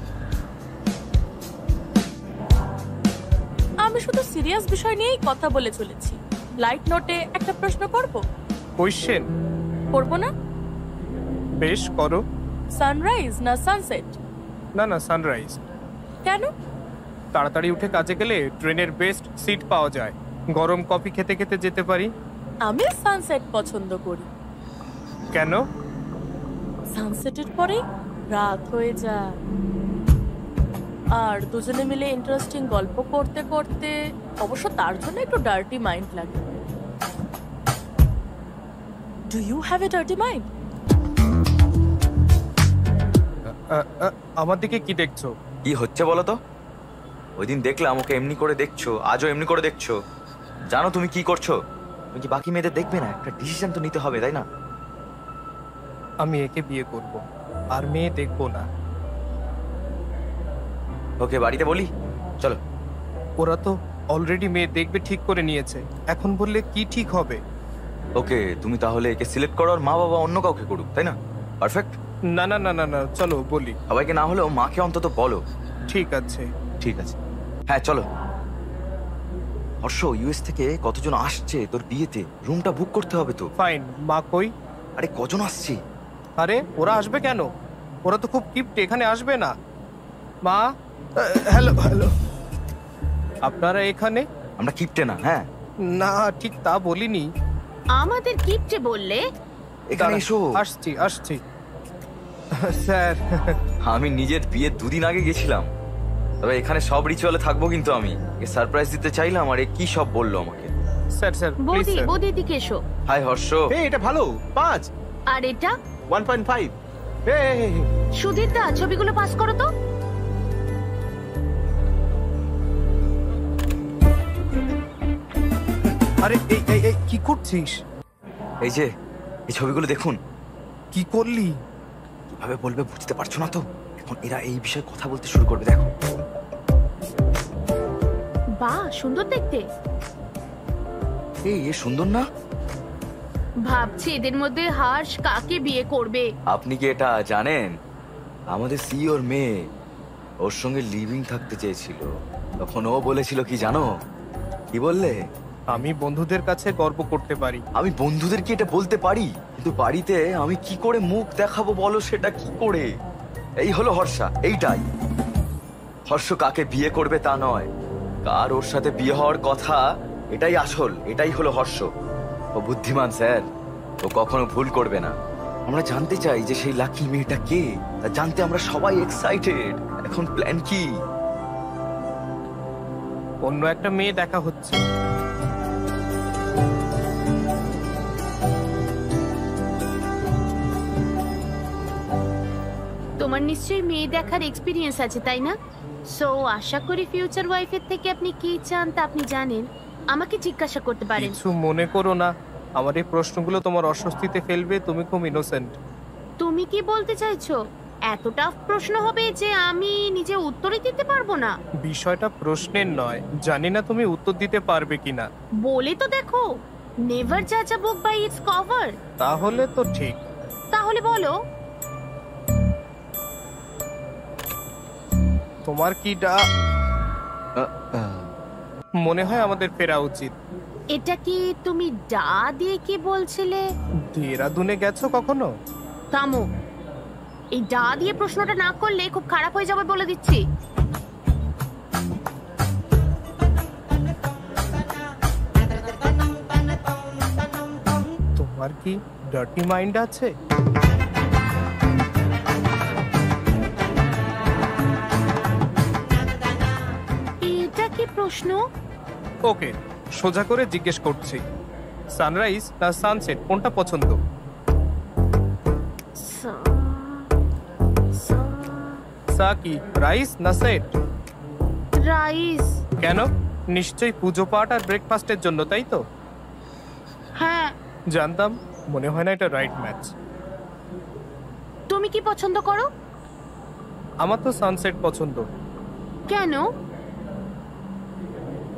আমি শুধু সিরিয়াস বিষয় নিয়েই কথা বলে চলেছি। লাইট নোটে একটা প্রশ্ন করব? কোয়েশ্চেন? করবো না? বেশ, করো। সানরাইজ না সানসেট? না না, সানরাইজ। কেন? তাড়াতাড়ি উঠে কাজে গেলে ট্রেনের বেস্ট সিট পাওয়া যায়, গরম কফি খেতে খেতে যেতে পারি। আমি সানসেট পছন্দ করি। কেন? সানসেটের পরে রাত হয়ে যায়, আর দুজনে মিলে ইন্টারেস্টিং গল্প করতে করতে, অবশ্য তার জন্য একটু ডার্টি মাইন্ড লাগে। Do you have a dirty mind? আমার দিকে কি দেখছো? কি হচ্ছে বলো তো? ওই দিন দেখলাম ওকে এমনি করে দেখছো, আজও এমনি করে দেখছো। জানো তুমি কি করছো? তুমি কি বাকি মেয়েদের দেখবে না? একটা ডিসিশন তো নিতে হবে, তাই না? আমি একে বিয়ে করব, আর মেয়ে দেখবো না। ওকে বাড়িতে বলি, চলো। ওরা তো অলরেডি মেয়ে দেখবে ঠিক করে নিয়েছে, এখন বললে কি ঠিক হবে? ওকে, তুমি তাহলে একে সিলেক্ট করো, আর মা বাবা অন্য কাউকে করুক, তাই না? পারফেক্ট। না না না না না, চলো বলি। সবাইকে না হলেও মাকে অন্তত বলো। ঠিক আছে। ঠিক আছে, হ্যাঁ চলো। হর্ষ, ইউএস থেকে কতজন আসছে তোর বিয়েতে? রুমটা বুক করতে হবে তো। ফাইন। মা কই? আরে কজন আসছে? আরে ওরা আসবে কেন? ওরা তো খুব কিপ্টে, এখানে আসবে না। মা, হ্যালো হ্যালো, আপনারা এখানে? আমরা কিপটে না। হ্যাঁ না, ঠিক তা বলিনি। আমাদের কিপটে বললে? এখানে এসো। আসছি আসছি। স্যার, আমি নিজের বিয়ে 2 দিন আগে গেছিলাম, তবে এখানে সব রিচুয়ালে থাকবো, কিন্তু আমি সারপ্রাইজ দিতে চাইলাম, আর এ কি সব বললো আমাকে। স্যার স্যার প্লিজ বৌদি, স্যার। বৌদি দিকে এসো। হাই হর্ষ। এটা ভালো 5 আর এটা 1.5। সুধীর দা, ছবিগুলো পাস করো তো। আরে এই এই এই কি করছিস? এই যে এই ছবিগুলো দেখুন। কি করলি? কিভাবে বলবে বুঝতে পারছো না তো? এখন এরা এই বিষয়ে কথা বলতে শুরু করবে, দেখো। বাহ, সুন্দর দেখতে। এই এ সুন্দর না? ভাবছি এদের মধ্যে হর্ষ কাকে বিয়ে করবে। আপনি কি এটা জানেন? আমাদের সিইওর মেয়ে ওর সঙ্গে লিভিং থাকতে চেয়েছিল, তখন ও বলেছিল কি জানো? কি বললে? আমি বন্ধুদের কাছে গর্ব করতে পারি। আমি বন্ধুদেরকে এটা বলতে পারি, কিন্তু বাড়িতে আমি কি করে মুখ দেখাবো বলো? সেটা কি করে? এই হলো হর্ষা, এইটাই। হর্ষ কাকে বিয়ে করবে তা নয়, কার ওর সাথে বিয়ে হওয়ার কথা, এটাই আসল। এটাই হলো হর্ষ। ও বুদ্ধিমান স্যার, ও কখনো ভুল করবে না। আমরা জানতে চাই যে সেই লাকি মেয়েটা কে, তা জানতে আমরা সবাই এক্সাইটেড। এখন প্ল্যান কি? অন্য একটা মেয়ে দেখা হচ্ছে। তোমার নিশ্চয়ই মেয়ে দেখার এক্সপিরিয়েন্স আছে, তাই না? সো আশা করি ফিউচার ওয়াইফের থেকে আপনি কি চান তা আপনি জানেন। আমাকে জিজ্ঞাসা করতে পারেন। কিছু মনে করো না, আমার এই প্রশ্নগুলো তোমার অস্বস্তিতে ফেলবে। তুমি খুব ইনোসেন্ট। তুমি কি বলতে চাইছো এত টাফ প্রশ্ন হবে যে আমি নিজে উত্তরই দিতে পারবো না? বিষয়টা প্রশ্নের নয়, জানি না তুমি উত্তর দিতে পারবে কিনা। বলে তো দেখো, নেভার জাজ আ বুক বাই ইটস কভার। তাহলে তো ঠিক। তাহলে বলো। তোমার কি মনে হয় আমাদের ফেরা উচিত। এটা কি তুমি ডা দিয়ে কি বলছিলে? দেরাদুনে গেছো কখনো? থামো, এই ডা দিয়ে প্রশ্নটা না করলে খুব খারাপ হয়ে যাবে বলে দিচ্ছি। তোমার কি ডার্টি মাইন্ড আছে? এটা কি প্রশ্ন? ওকে, সোজা করে জিজ্ঞেস করছি, সানরাইজ না সানসেট কোনটা পছন্দ? সা কি রাইস না সেট? রাইস। কেন? নিশ্চয়ই পুজো পাঠ আর ব্রেকফাস্টের জন্য, তাই তো? হ্যাঁ। জানতাম, মনে হয় না এটা রাইট ম্যাচ। তুমি কি পছন্দ করো? আমার তো সানসেট পছন্দ। কেন?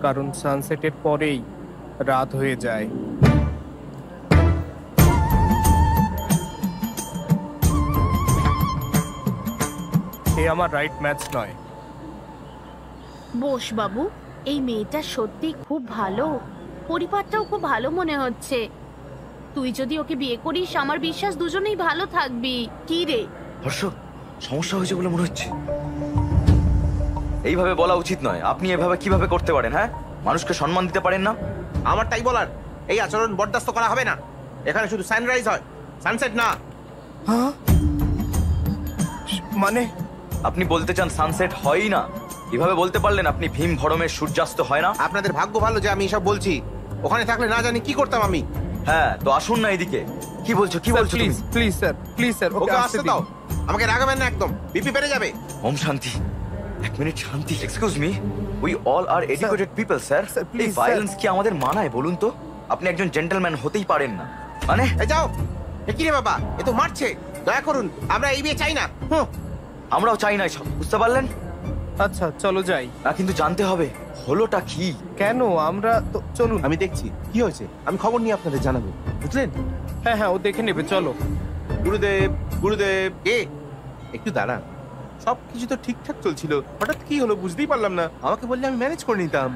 কারণ সানসেটের পরেই রাত হয়ে যায়। এ আমার রাইট ম্যাচ নয়। বোস বাবু, এই মেয়েটা সত্যি খুব ভালো, পরিবারটাও খুব ভালো মনে হচ্ছে। তুই যদি ওকে বিয়ে করিস, আমার বিশ্বাস দুজনেই ভালো থাকবি। কি রে হর্ষ, সমস্যা হয়েছে বলে মনে হচ্ছে। এইভাবে বলা উচিত নয়। আপনি এভাবে কিভাবে করতে পারেন? হ্যাঁ, মানুষকে সম্মান দিতে পারেন না? আমার তাই বলার, এই আচরণ বরদাস্ত করা হবে না। এখানে শুধু সানরাইজ হয়, সানসেট না। হ্যাঁ? মানে আপনি বলতে চান সানসেট হয়ই না? কিভাবে বলতে পারলেন আপনি? ভীম ভরমের সূর্যাস্ত হয় না? আপনাদের ভাগ্য ভালো যে আমি এসব বলছি, ওখানে থাকলে না জানি কি করতাম আমি। হ্যাঁ, তো আসুন না এদিকে। কি বলছো কি বলছো প্লিজ তুমি? প্লিজ স্যার, প্লিজ স্যার, ওকে আসতে দাও, আমাকে রাগাবেন না একদম, বিপি বেড়ে যাবে। ওম শান্তি। এক মিনিট শান্তি। Excuse me, we all are educated people sir. Sir, please, এই ভায়োলেন্স কি আমাদের মানায় বলুন তো? আপনি একজন জেন্টলম্যান হতেই পারেন না মানে? এই যাও। এ কি রে বাবা, এ তো মারছে। দয়া করুন, আমরা এই বিয়ে চাই না। আমরাও চাই না এসব, বুঝতে পারলেন? আচ্ছা চলো যাই। না, কিন্তু জানতে হবে হলোটা কি। কেন? আমরা তো চলুন। আমি দেখছি কি হয়েছে, আমি খবর নিয়ে আপনাদের জানাবো, বুঝলেন? হ্যাঁ হ্যাঁ, ও দেখে নেবে, চলো। গুরুদেব, গুরুদেব। একটু দাঁড়ান, সব কিছু তো ঠিকঠাক চলছিল, হঠাৎ কি হলো বুঝতেই পারলাম না। আমাকে বললে আমি ম্যানেজ করে নিতাম।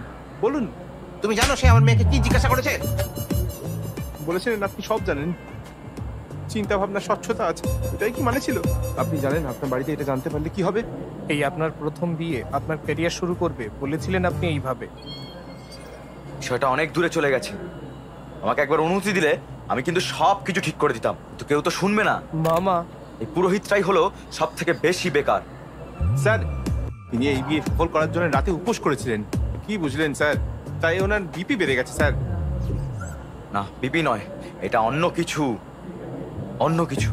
বলুন। তুমি জানো সে আমার মেয়েকে কি জিজ্ঞাসা করেছে? বলেছিলেন আপনি সব জানেন, চিন্তা ভাবনা স্বচ্ছতা আছে, এটাই কি মানে ছিল? আপনি জানেন আপনার বাড়িতে এটা জানতে পারলে কি হবে? এই আপনার প্রথম বিয়ে, আপনার ক্যারিয়ার শুরু করবে, বলেছিলেন আপনি এইভাবে। বিষয়টা অনেক দূরে চলে গেছে। আমাকে একবার অনুমতি দিলে আমি কিন্তু সব কিছু ঠিক করে দিতাম, তো কেউ তো শুনবে না। মামা, এই পুরোহিতটাই হলো সব থেকে বেশি বেকার। স্যার, তিনি এই বিয়ে সফল করার জন্য রাতে উপোস করেছিলেন, কি বুঝলেন স্যার? তাই ওনার বিপি বেড়ে গেছে স্যার। না, বিপি নয়, এটা অন্য কিছু, অন্য কিছু।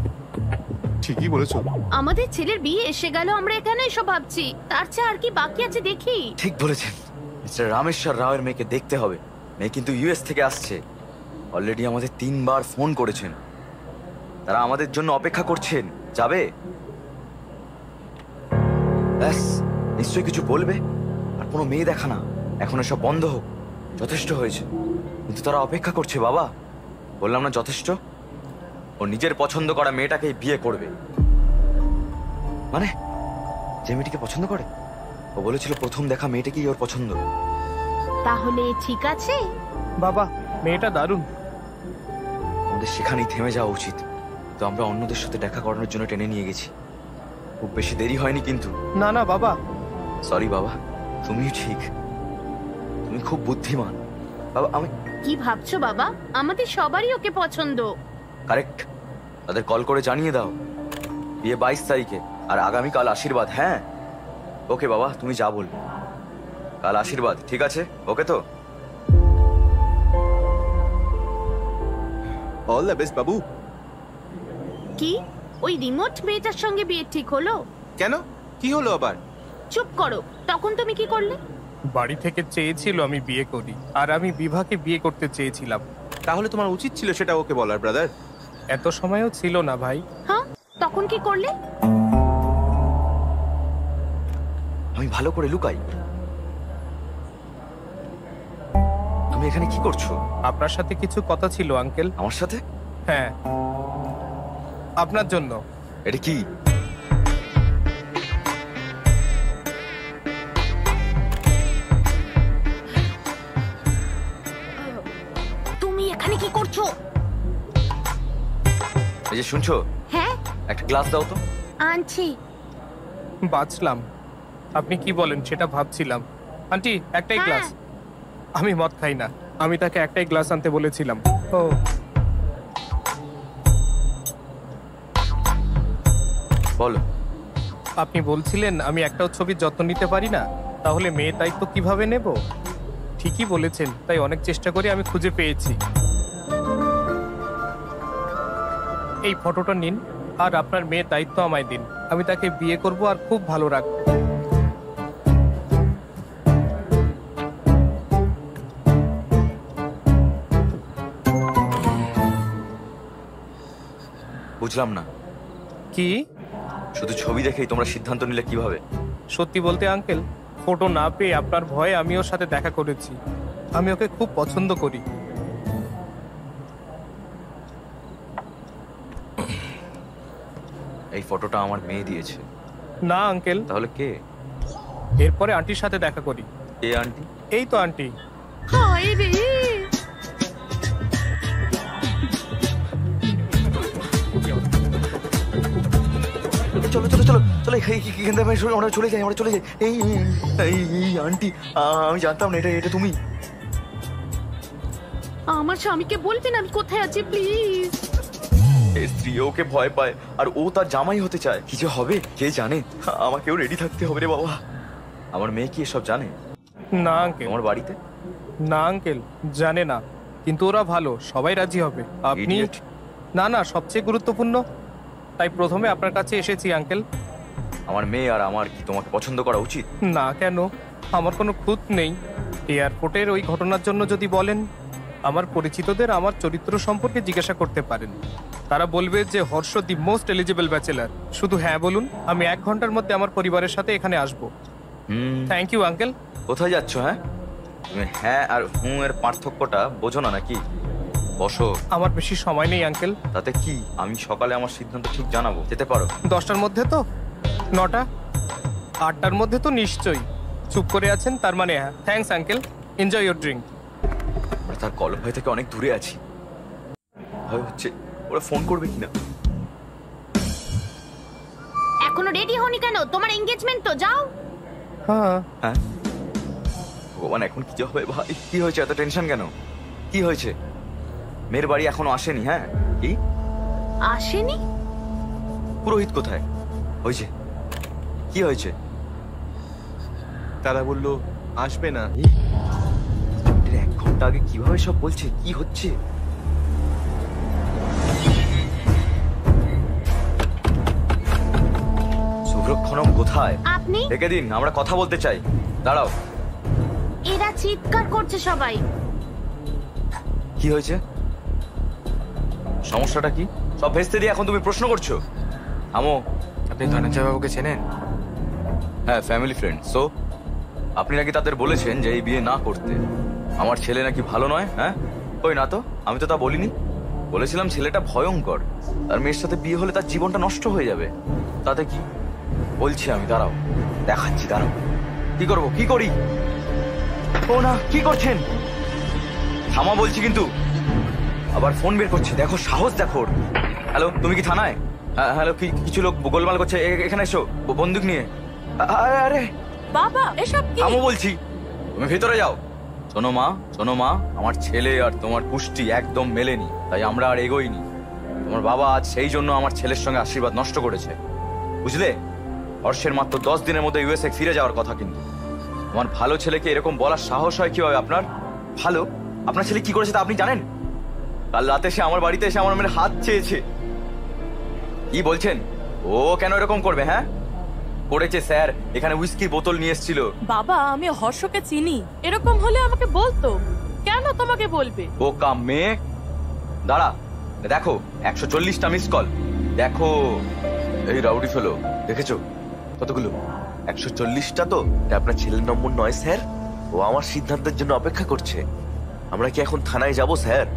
ঠিকই বলেছো। আমাদের ছেলের বিয়ে এসে গেল, আমরা এখানে এসব ভাবছি, তার চেয়ে আর কি বাকি আছে দেখি। ঠিক বলেছেন। মিস্টার রামেশ্বর রাওয়ের মেয়েকে দেখতে হবে। মেয়ে কিন্তু ইউএস থেকে আসছে। অলরেডি আমাদের 3 বার ফোন করেছেন। তারা আমাদের জন্য অপেক্ষা করছেন। যাবে? ব্যাস, নিশ্চয়ই কিছু বলবে। আর কোনো মেয়ে দেখা না, এখন এসব বন্ধ হোক, যথেষ্ট হয়েছে। কিন্তু তারা অপেক্ষা করছে বাবা। বললাম না যথেষ্ট? ও নিজের পছন্দ করা মেয়েটাকেই বিয়ে করবে। মানে যে মেয়েটিকে পছন্দ করে? ও বলেছিল প্রথম দেখা মেয়েটাকেই ওর পছন্দ। তাহলে ঠিক আছে। বাবা, মেয়েটা দারুণ। আমাদের সেখানেই থেমে যাওয়া উচিত। তো আমরা অন্যদের সাথে দেখা করানোর জন্য টেনে নিয়ে গেছি। খুব বেশি দেরি হয়নি কিন্তু। না না বাবা। সরি বাবা, তুমিও ঠিক, তুমি খুব বুদ্ধিমান। বাবা আমি কি ভাবছো বাবা? আমাদের সবারই ওকে পছন্দ। কারেক্ট। তাদের কল করে জানিয়ে দাও বিয়ে 22 তারিখে, আর আগামীকাল আশীর্বাদ। হ্যাঁ ওকে বাবা, তুমি যা বলবে। কাল আশীর্বাদ, ঠিক আছে? ওকে তো? অল দ্য বেস্ট বাবু। কি ওই রিমোট মেয়েটার সঙ্গে বিয়ে ঠিক হলো? কেন, কি হলো আবার? চুপ করো, তখন তুমি কি করলে? বাড়ি থেকে চেয়েছিল আমি বিয়ে করি, আর আমি বিভাকে বিয়ে করতে চেয়েছিলাম। তাহলে তোমার উচিত ছিল সেটা ওকে বলার, ব্রাদার। এত সময়ও ছিল না ভাই। হ্যাঁ, তখন কি করলে? আমি ভালো করে লুকাই। তুমি এখানে কি করছো? আপনার সাথে কিছু কথা ছিল আঙ্কেল। আমার সাথে? হ্যাঁ, আপনার জন্য। এটা কি? করছো? এই যে শুনছো, হ্যাঁ একটা গ্লাস দাও তো। আনছি। বাঁচলাম। আপনি কি বলেন সেটা ভাবছিলাম। আন্টি একটাই হ্যাঁ। গ্লাস। আমি মদ খাই না, আমি তাকে একটাই গ্লাস আনতে বলেছিলাম। ও বলো। আপনি বলছিলেন আমি একটাও ছবির যত্ন নিতে পারি না, তাহলে মেয়ের দায়িত্ব কিভাবে নেব? ঠিকই বলেছেন, তাই অনেক চেষ্টা করে আমি খুঁজে পেয়েছি। এই ফটোটা নিন আর আপনার মেয়ের দায়িত্ব আমায় দিন। আমি তাকে বিয়ে করব আর খুব ভালো রাখবো। বুঝলাম না, কি? শুধু ছবি দেখেই তোমরা সিদ্ধান্ত নিলে কিভাবে? সত্যি বলতে আঙ্কেল, ফটো না পেয়ে আপনার ভয়ে আমি ওর সাথে দেখা করেছি। আমি ওকে খুব পছন্দ করি। এই ফটোটা আমার মেয়ে দিয়েছে। না আঙ্কেল, তাহলে কে? এরপরে আন্টির সাথে দেখা করি। এ আন্টি? এই তো আন্টি। হায় রে, চলো চলো চলো চলো, এখান থেকে আমরা চলে যাই, আমরা চলে যাই। এই এই এই আন্টি, আমি জানতাম না এটা এটা তুমি। আমার স্বামীকে বলবেন আমি কোথায় আছি প্লিজ। এর স্ত্রী ওকে ভয় পায় আর ও তার জামাই হতে চায়। কি যে হবে কে জানে। আমাকেও রেডি থাকতে হবে রে বাবা। আমার মেয়ে কি এসব জানে? না আঙ্কেল। তোমার বাড়িতে? না আঙ্কেল, জানে না, কিন্তু ওরা ভালো, সবাই রাজি হবে। আপনি Idiot. না না, সবচেয়ে গুরুত্বপূর্ণ, তাই প্রথমে আপনার কাছে এসেছি আঙ্কেল। আমার মেয়ে আর আমার কি তোমাকে পছন্দ করা উচিত? না কেন, আমার কোনো খুঁত নেই। এয়ারপোর্টের ওই ঘটনার জন্য যদি বলেন, আমার পরিচিতদের আমার চরিত্র সম্পর্কে জিজ্ঞাসা করতে পারেন। তারা বলবে যে Harsh the most eligible bachelor. শুধু হ্যাঁ বলুন, আমি 1 ঘন্টার মধ্যে আমার পরিবারের সাথে এখানে আসবো। Thank you uncle. কোথায় যাচ্ছ? হ্যাঁ, তুমি হ্যাঁ আর হুঁ এর পার্থক্যটা বোঝো না নাকি? বসো। আমার বেশি সময় নেই আঙ্কেল। তাতে কি, আমি সকালে আমার সিদ্ধান্ত ঠিক জানাবো। যেতে পারো। 10টার মধ্যে তো? 9টা? 8টার মধ্যে তো নিশ্চয়ই। চুপ করে আছেন, তার মানে হ্যাঁ। Thanks uncle, enjoy your drink. আমরা তার কলম ভয় থেকে অনেক দূরে আছি। ভয় হচ্ছে ওরা ফোন করবে কিনা। এখনো রেডি হওনি কেন? তোমার এনগেজমেন্ট তো, যাও। হ্যাঁ, হ্যাঁ, ভগবান এখন কি যে হবে ভাই। কি হয়েছে, এত টেনশন কেন? কি হয়েছে? মেয়ের বাড়ি এখনো আসেনি? হ্যাঁ, কি আসেনি? পুরোহিত কোথায়? হয়েছে কি হয়েছে? তারা বললো আসবে না। 1 ঘন্টা আগে কিভাবে সব বলছে? কি হচ্ছে? সুব্রক্ষণম কোথায়? আপনি? ডেকে দিন, আমরা কথা বলতে চাই। দাঁড়াও। এরা চিৎকার করছে সবাই। কি হয়েছে? সমস্যাটা কি? সব ভেস্তে দিয়ে এখন তুমি প্রশ্ন করছো? থামো। আপনি ধনঞ্জয় বাবুকে চেনেন? হ্যাঁ, ফ্যামিলি ফ্রেন্ড। সো আপনি নাকি তাদের বলেছেন যে এই বিয়ে না করতে। আমার ছেলে নাকি ভালো নয়? হ্যাঁ, কই না তো, আমি তো তা বলিনি। বলেছিলাম ছেলেটা ভয়ঙ্কর, তার মেয়ের সাথে বিয়ে হলে তার জীবনটা নষ্ট হয়ে যাবে। তাতে কি বলছি আমি, দাঁড়াও দেখাচ্ছি, দাঁড়াও। কি করবো, কি করি? ও না, কি করছেন? থামা বলছি কিন্তু। আবার ফোন বের করছে, দেখো সাহস দেখো ওর। হ্যালো, তুমি কি থানায়? হ্যাঁ, হ্যালো, কিছু লোক গোলমাল করছে, এখানে এসো বন্দুক নিয়ে। আরে আরে বাবা, এসব কি? থামো বলছি, তুমি ভেতরে যাও। শোনো মা, শোনো মা, আমার ছেলে আর তোমার পুষ্টি একদম মেলেনি, তাই আমরা আর এগোইনি। তোমার বাবা আজ সেই জন্য আমার ছেলের সঙ্গে আশীর্বাদ নষ্ট করেছে, বুঝলে? হর্ষের মাত্র 10 দিনের মধ্যে ইউএসএ ফিরে যাওয়ার কথা, কিন্তু আমার ভালো ছেলেকে এরকম বলার সাহস হয় কিভাবে আপনার? ভালো, আপনার ছেলে কি করেছে তা আপনি জানেন? কাল রাতে সে আমার বাড়িতে এসে আমার মেয়ের হাত চেয়েছে। কি বলছেন? ও কেন এরকম করবে? হ্যাঁ, করেছে স্যার, এখানে উইস্কির বোতল নিয়ে এসেছিল। বাবা, আমি হর্ষকে চিনি, এরকম হলে আমাকে বলতো। কেন তোমাকে বলবে? বোকা মেয়ে। দাঁড়া, দেখো 140টা মিস কল। দেখো এই রাউডি ফেলো, দেখেছো কতগুলো? 140টা তো। এটা আপনার ছেলের নম্বর নয় স্যার, ও আমার সিদ্ধান্তের জন্য অপেক্ষা করছে। আমরা কি এখন থানায় যাব স্যার?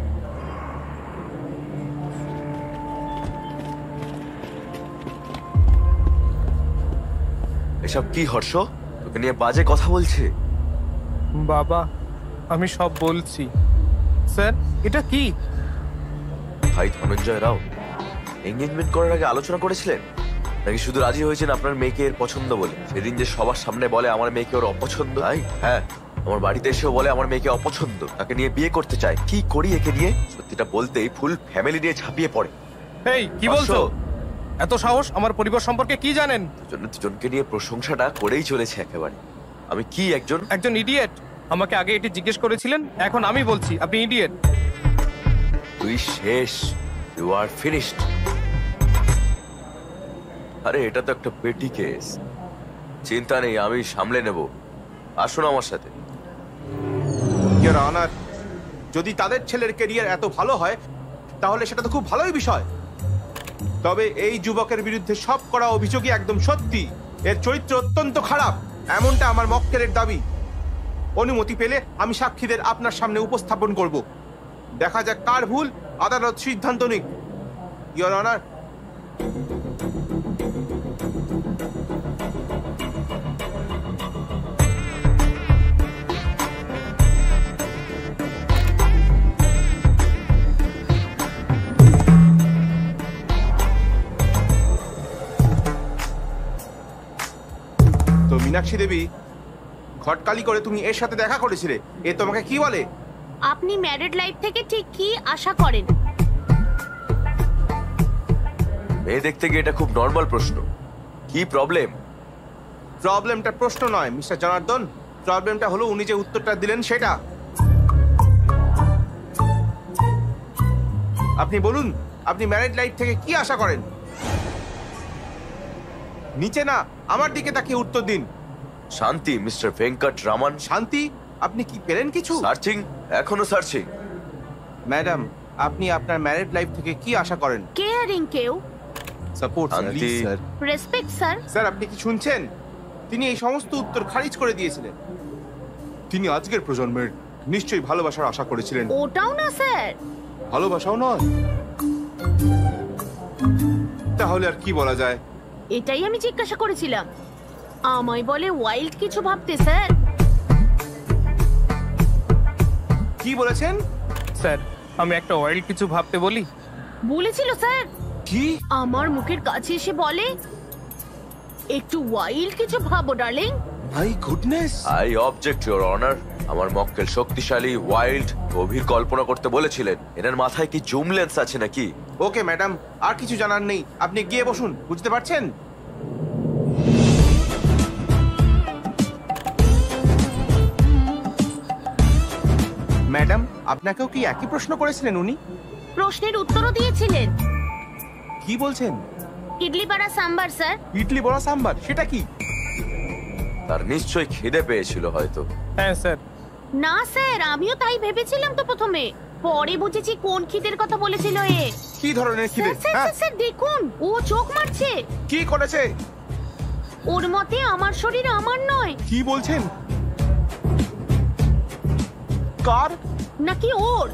এসব কি হর্ষ? তোকে নিয়ে বাজে কথা বলছে। বাবা আমি সব বলছি। স্যার এটা কি? ভাই ধনঞ্জয় রাও এঙ্গেজমেন্ট করার আগে আলোচনা করেছিলেন, নাকি শুধু রাজি হয়েছেন আপনার মেয়েকে এর পছন্দ বলে? সেদিন যে সবার সামনে বলে আমার মেয়েকে ওর অপছন্দ, হ্যাঁ আমার বাড়িতে এসেও বলে আমার মেয়েকে অপছন্দ, তাকে নিয়ে বিয়ে করতে চায়। কি করি একে নিয়ে? সত্যিটা বলতেই ফুল ফ্যামিলি নিয়ে ঝাঁপিয়ে পড়ে। এই কি বলছো? এত সাহস? আমার পরিবার সম্পর্কে কি জানেন? দুজনকে নিয়ে প্রশংসাটা করেই চলেছে একেবারে। আমি কি একজন ইডিয়েট? আমাকে আগে এটি জিজ্ঞেস করেছিলেন, এখন আমি বলছি আপনি ইডিয়েট। তুই শেষ, ইউ আর ফিনিশড। আরে এটা তো একটা পেটি কেস, চিন্তা নেই, আমি সামলে নেব। আসুন আমার সাথে। ইওর অনার, যদি তাদের ছেলের ক্যারিয়ার এত ভালো হয় তাহলে সেটা তো খুব ভালোই বিষয়। তবে এই যুবকের বিরুদ্ধে সব করা অভিযোগই একদম সত্যি। এর চরিত্র অত্যন্ত খারাপ, এমনটা আমার মক্কেলের দাবি। অনুমতি পেলে আমি সাক্ষীদের আপনার সামনে উপস্থাপন করব। দেখা যাক কার ভুল, আদালত সিদ্ধান্ত নিক। Your honour. তো মীনাক্ষী দেবী, খটকালি করে তুমি এর সাথে দেখা করেছিলে, এ তোমাকে কি বলে? আপনি ম্যারিড লাইফ থেকে ঠিক কি আশা করেন? মেয়ে দেখতে গিয়ে এটা খুব নর্মাল প্রশ্ন। কি প্রবলেম? প্রবলেমটা প্রশ্ন নয় মিস্টার জনার্দন, প্রবলেমটা হলো উনি যে উত্তরটা দিলেন সেটা। আপনি বলুন, আপনি ম্যারিড লাইফ থেকে কি আশা করেন? নিচে না, আমার দিকে তাকিয়ে উত্তর দিন। শান্তি, মিস্টার ভেঙ্কট রামান। শান্তি? আপনি কি পেলেন কিছু? সার্চিং, এখনো সার্চিং। ম্যাডাম, আপনি আপনার ম্যারিড লাইফ থেকে কি আশা করেন? কেয়ারিং কেউ, support sir. Respect sir. Sir আপনি কি শুনছেন? তিনি এই সমস্ত উত্তর খারিজ করে দিয়েছিলেন। তিনি আজকের প্রজন্মের নিশ্চয়ই ভালোবাসার আশা করেছিলেন। ওটাও না স্যার। ভালোবাসাও নয়? তাহলে আর কি বলা যায়? এটাই আমি জিজ্ঞাসা করেছিলাম। আমায় বলে ওয়াইল্ড কিছু ভাবতে স্যার। কি বলেছেন? স্যার আমি একটা ওয়াইল্ড কিছু ভাবতে বলি। বলেছিল স্যার। কি? আমার মুখের কাছে এসে বলে একটু ওয়াইল্ড কিছু ভাবো darling. My goodness. I object your honour. আমার মক্কেল শক্তিশালী, ওয়াইল্ড, গভীর কল্পনা করতে বলেছিলেন। এনার মাথায় কি জুম লেন্স আছে নাকি? ওকে ম্যাডাম, আর কিছু জানার নেই, আপনি গিয়ে বসুন। বুঝতে পারছেন? ম্যাডাম, আপনাকেও কি একই প্রশ্ন করেছিলেন উনি? প্রশ্নের উত্তরও দিয়েছিলেন। কি বলছেন? ইডলি বড়া সাম্বার স্যার। ইডলি বড়া সাম্বার, সেটা কি? তার নিশ্চয়ই খিদে পেয়েছিল হয়তো। হ্যাঁ স্যার। না স্যার, আমিও তাই ভেবেছিলাম তো প্রথমে, পরে বুঝেছি কোন খিদের কথা বলেছিল এ। কি ধরনের খিদে? স্যার স্যার স্যার দেখুন, ও চোখ মারছে। কি করেছে? ওর মতে আমার শরীর আমার নয়। কি বলছেন? কার? নাকি ওর?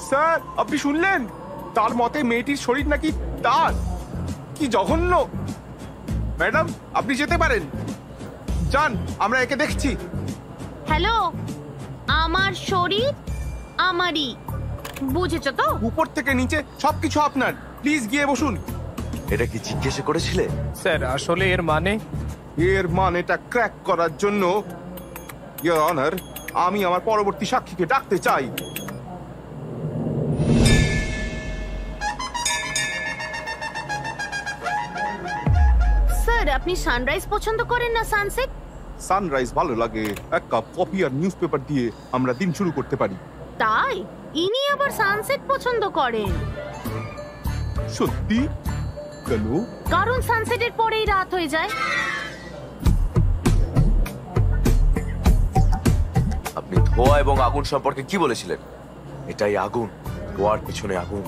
স্যার আপনি শুনলেন? তার মতে মেয়েটির শরীর নাকি তার। কি জঘন্য! ম্যাডাম আপনি যেতে পারেন, যান, আমরা একে দেখছি। হ্যালো, আমার শরীর আমারই, বুঝেছো তো? উপর থেকে নিচে সবকিছু আপনার। প্লিজ গিয়ে বসুন। এটা কি জিজ্ঞেস করেছিলে? স্যার আসলে এর মানে? এর মানেটা ক্র্যাক করার জন্য ইওর অনার, আমি আমার পরবর্তী সাক্ষীকে ডাকতে চাই। স্যার আপনি সানরাইজ পছন্দ করেন না সানসেট? সানরাইজ ভালো লাগে, এক কাপ কফি আর নিউজ পেপার দিয়ে আমরা দিন শুরু করতে পারি। তাই ইনি আবার সানসেট পছন্দ করেন? সত্যি? কেন? কারণ সানসেটের পরেই রাত হয়ে যায়। আপনি ধোঁয়া এবং আগুন সম্পর্কে কি বলেছিলেন? এটাই আগুন, ধোঁয়ার পিছনে আগুন।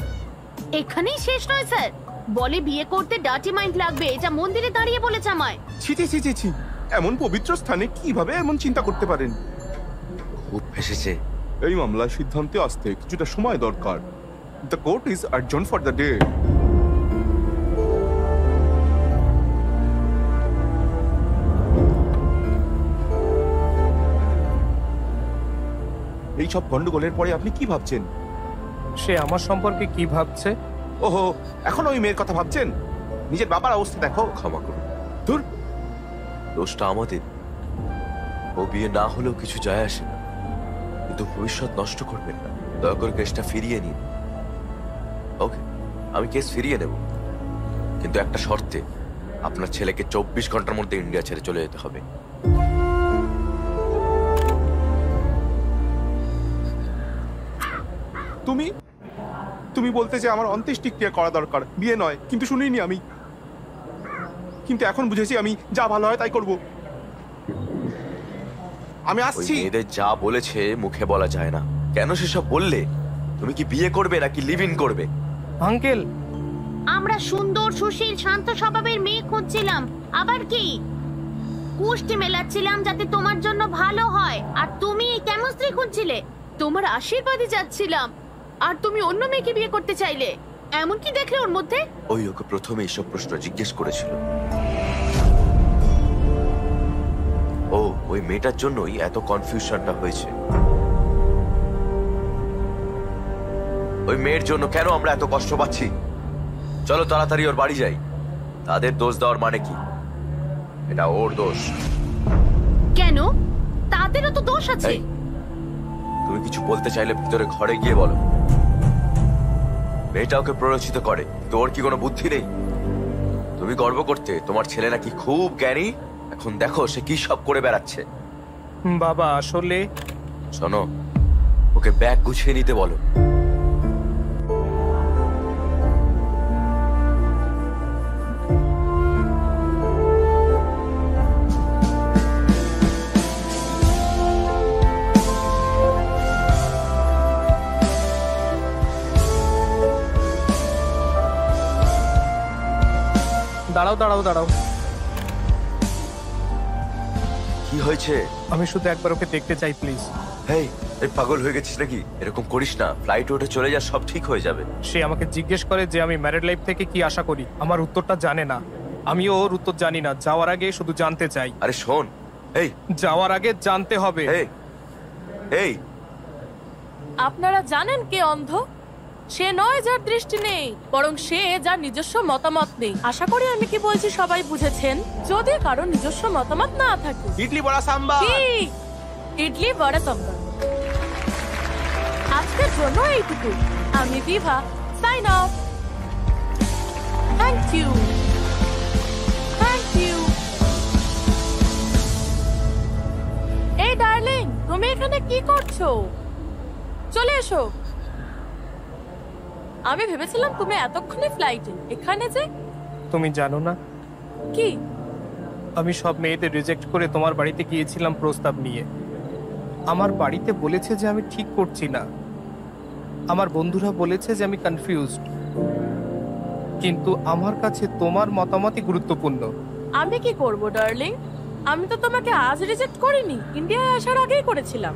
এখানেই শেষ নয় স্যার, বলে বিয়ে করতে ডার্টি মাইন্ড লাগবে, এটা মন্দিরে দাঁড়িয়ে বলেছে আমায়। ছি ছি ছি ছি ছি, এমন পবিত্র স্থানে কিভাবে এমন চিন্তা করতে পারেন? খুব ফেসেছে। এই মামলার সিদ্ধান্তে আসতে কিছুটা সময় দরকার। The court is adjourn for the day. এইসব গন্ডগোলের পরে আপনি কি ভাবছেন? সে আমার সম্পর্কে কি ভাবছে? ওহো, এখন ওই মেয়ের কথা ভাবছেন? নিজের বাবার অবস্থা দেখো। ক্ষমা করুন, দূর। দোষটা আমাদের। ও বিয়ে না হলেও কিছু যায় আসে না, কিন্তু ভবিষ্যৎ নষ্ট করবেন না। দয়া করে কেসটা ফিরিয়ে নিন। ওকে, আমি কেস ফিরিয়ে নেব, কিন্তু একটা শর্তে। আপনার ছেলেকে 24 ঘন্টার মধ্যে ইন্ডিয়া ছেড়ে চলে যেতে হবে। তুমি তুমি বলতে যে আমার অন্ত্যেষ্টিক্রিয়া করা দরকার, বিয়ে নয়, কিন্তু শুনিনি আমি। কিন্তু এখন বুঝেছি আমি যা ভালো হয় তাই করব। আমি ওই আসছি। মেয়েদের যা বলেছে মুখে বলা যায় না। কেন সেসব বললে? তুমি কি বিয়ে করবে নাকি লিভ ইন করবে? আঙ্কেল, আমরা সুন্দর, সুশীল, শান্ত স্বভাবের মেয়ে খুঁজছিলাম। আবার কি কুষ্টি মেলাচ্ছিলাম যাতে তোমার জন্য ভালো হয়। আর তুমি কেমন স্ত্রী খুঁজছিলে? তোমার আশীর্বাদই যাচ্ছিলাম, আর তুমি অন্য মেয়েকে বিয়ে করতে চাইলে। এমন কি দেখলে ওর মধ্যে? ওই ওকে প্রথমে এইসব প্রশ্ন জিজ্ঞেস করেছিল। ও ওই মেয়েটার জন্যই এত কনফিউশনটা হয়েছে। ওই মেয়ের জন্য কেন আমরা এত কষ্ট পাচ্ছি? চলো তাড়াতাড়ি ওর বাড়ি যাই। তাদের দোষ দেওয়ার মানে কি? এটা ওর দোষ। কেন? তাদেরও তো দোষ আছে। এই, তুমি কিছু বলতে চাইলে ভিতরে ঘরে গিয়ে বলো। মেয়েটা ওকে প্ররোচিত করে, তোর কি কোনো বুদ্ধি নেই? তুমি গর্ব করতে তোমার ছেলে নাকি খুব জ্ঞানী। এখন দেখো সে কি সব করে বেড়াচ্ছে। বাবা আসলে শোনো, ওকে ব্যাগ গুছিয়ে নিতে বলো। দাঁড়াও দাঁড়াও দাঁড়াও, কি হয়েছে? আমি শুধু একবার ওকে দেখতে চাই প্লিজ। হেই, এই পাগল হয়ে গেছিস নাকি? এরকম করিস না। ফ্লাইটে উঠে চলে যা, সব ঠিক হয়ে যাবে। সে আমাকে জিজ্ঞেস করে যে আমি ম্যারিড লাইফ থেকে কি আশা করি। আমার উত্তরটা জানে না, আমিও ওর উত্তর জানি না। যাওয়ার আগে শুধু জানতে চাই। আরে শোন, এই যাওয়ার আগে জানতে হবে। এই এই আপনারা জানেন কে অন্ধ? সে নয় যার দৃষ্টি নেই, বরং সে যার নিজস্ব মতামত নেই। আশা করি আমি কি বলছি সবাই বুঝেছেন। যদি কারো নিজস্ব মতামত না থাকে। ইডলি বড়া সাম্বার। কি? ইডলি বড়া সাম্বার। আজকের জন্য এইটুকু। আমি Diva, sign off. Thank you, thank you. এই ডার্লিং, তুমি এখানে কি করছো? চলে এসো। আমি ভেবেছিলাম তুমি এতক্ষণে ফ্লাইটে। এখানে যে তুমি জানো না, কি? আমি সব মেয়েদের রিজেক্ট করে তোমার বাড়িতে গিয়েছিলাম প্রস্তাব নিয়ে। আমার বাড়িতে বলেছে যে আমি ঠিক করছি না। আমার বন্ধুরা বলেছে যে আমি কনফিউজড। কিন্তু আমার কাছে তোমার মতামতই গুরুত্বপূর্ণ। আমি কি করব ডার্লিং? আমি তো তোমাকে আজ রিজেক্ট করিনি, ইন্ডিয়ায় আসার আগেই করেছিলাম।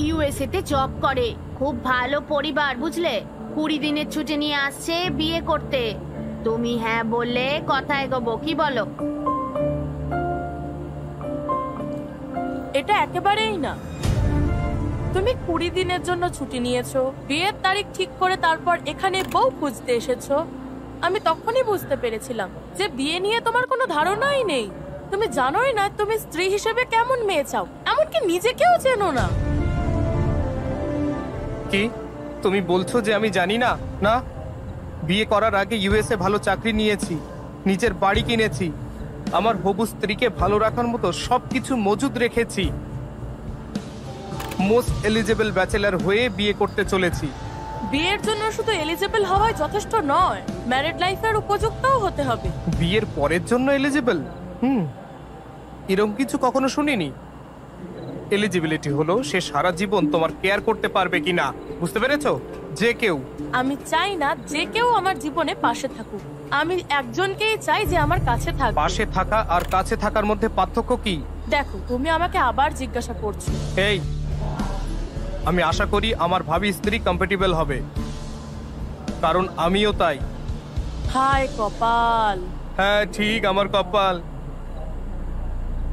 ইউএসএ তে জব করে, খুব ভালো পরিবার, বুঝলে। 20 দিনের ছুটি নিয়ে আসছে বিয়ে করতে। তুমি হ্যাঁ বললে কথা এগোবো, কি বলো? এটা একেবারেই না। তুমি 20 দিনের জন্য ছুটি নিয়েছো, বিয়ের তারিখ ঠিক করে তারপর এখানে বউ খুঁজতে এসেছো। আমি তখনই বুঝতে পেরেছিলাম যে বিয়ে নিয়ে তোমার কোনো ধারণাই নেই। তুমি জানোই না তুমি স্ত্রী হিসেবে কেমন মেয়ে চাও, এমনকি নিজেকেও চেনো না। কি তুমি বলছো যে আমি জানি না? না, বিয়ে করার আগে ইউএসএ ভালো চাকরি নিয়েছি, নিজের বাড়ি কিনেছি, আমার হবু স্ত্রীকে ভালো রাখার মতো সবকিছু মজুদ রেখেছি। মোস্ট এলিজিবল ব্যাচেলার হয়ে বিয়ে করতে চলেছি। বিয়ের জন্য শুধু এলিজিবল হওয়াই যথেষ্ট নয়, ম্যারিড লাইফের উপযুক্তও হতে হবে। বিয়ের পরের জন্য এলিজিবল? এরকম কিছু কখনো শুনিনি। এলিজিবিলিটি হলো সে সারা জীবন তোমার কেয়ার করতে পারবে কিনা, বুঝতে পেরেছো? যে কেউ। আমি চাই না যে কেউ আমার জীবনে পাশে থাকুক। আমি একজনকেই চাই যে আমার কাছে থাকবে। পাশে থাকা আর কাছে থাকার মধ্যে পার্থক্য কি? দেখো, তুমি আমাকে আবার জিজ্ঞাসা করছো। এই, আমি আশা করি আমার ভাবি স্ত্রী কম্প্যাটিবল হবে, কারণ আমিও তাই। হায় কপাল। হ্যাঁ ঠিক, আমার কপাল।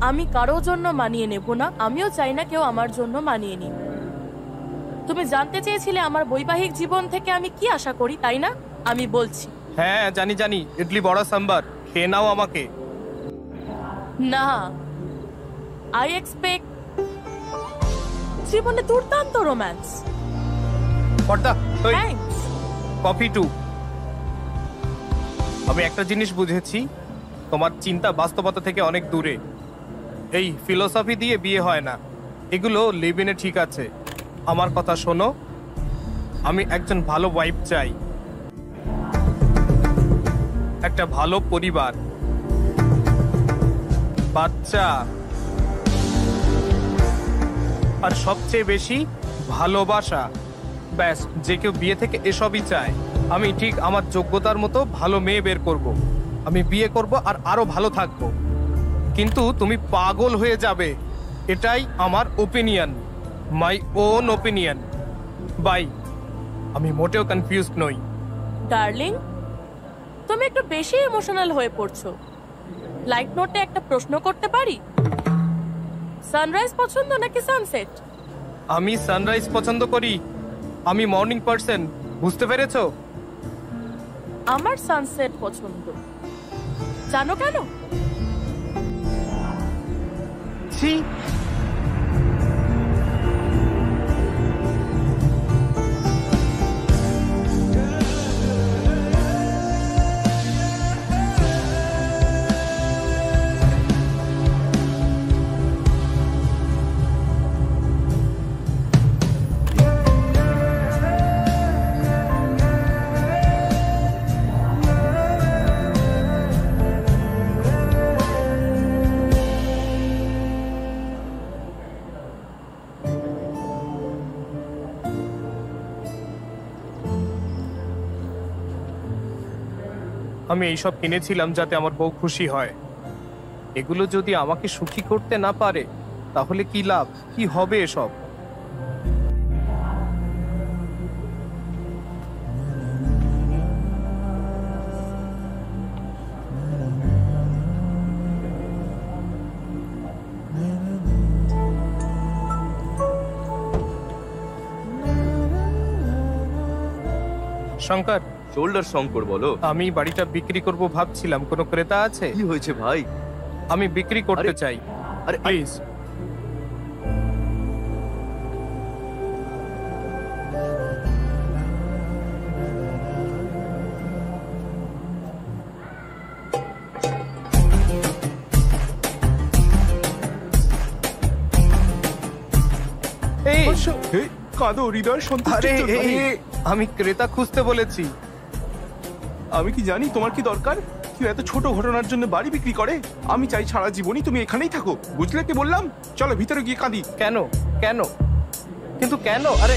আমি কারোর জন্য মানিয়ে নেব না, আমিও চাই না কেউ আমার জন্য মানিয়ে নিক। তুমি জানতে চেয়েছিলে আমার বৈবাহিক জীবন থেকে আমি কি আশা করি, তাই না? আমি বলছি। হ্যাঁ জানি জানি, ইডলি বড়া সাম্বার খেয়ে নাও আমাকে। না, আই এক্সপেক্ট জীবনে দুর্দান্ত রোম্যান্স। পর্দা থ্যাঙ্কস। Coffee two. আমি একটা জিনিস বুঝেছি, তোমার চিন্তা বাস্তবতা থেকে অনেক দূরে। এই ফিলোসফি দিয়ে বিয়ে হয় না, এগুলো লিভ ইনে ঠিক আছে। আমার কথা শোনো, আমি একজন ভালো ওয়াইফ চাই, একটা ভালো পরিবার, বাচ্চা, আর সবচেয়ে বেশি ভালোবাসা। ব্যাস, যে কেউ বিয়ে থেকে এসবই চায়। আমি ঠিক আমার যোগ্যতার মতো ভালো মেয়ে বের করব। আমি বিয়ে করব আর আরো ভালো থাকবো, কিন্তু তুমি পাগল হয়ে যাবে। এটাই আমার opinion, my own opinion. Bye. আমি মোটেও কনফিউজড নই। ডার্লিং, তুমি একটু বেশি ইমোশনাল হয়ে পড়ছো। লাইট নোটে একটা প্রশ্ন করতে পারি? সানরাইজ পছন্দ নাকি সানসেট? আমি সানরাইজ পছন্দ করি, আমি মর্নিং পার্সন, বুঝতে পেরেছো? আমার সানসেট পছন্দ। জানো কেন? ছি, আমি এইসব কিনেছিলাম যাতে আমার বউ খুশি হয়। এগুলো যদি আমাকে সুখী করতে না পারে তাহলে কি লাভ, কি হবে এসব? শঙ্কর, শোল্ডার শঙ্কর বলো। আমি বাড়িটা বিক্রি করব ভাবছিলাম, কোনো ক্রেতা আছে? কি হয়েছে ভাই? আমি বিক্রি করতে আরে, চাই, আরে প্লিজ। এই, হে, কাঁদো হৃদয় সন্তুষ্টির আরে জন্য। এই, আমি ক্রেতা খুঁজতে বলেছি। আমি কি জানি তোমার কি দরকার? কেউ এত ছোট ঘটনার জন্য বাড়ি বিক্রি করে? আমি চাই সারা জীবনই তুমি এখানেই থাকো, বুঝলে কি বললাম? চলো ভিতরে গিয়ে কাঁদি। কেন কেন কিন্তু কেন? আরে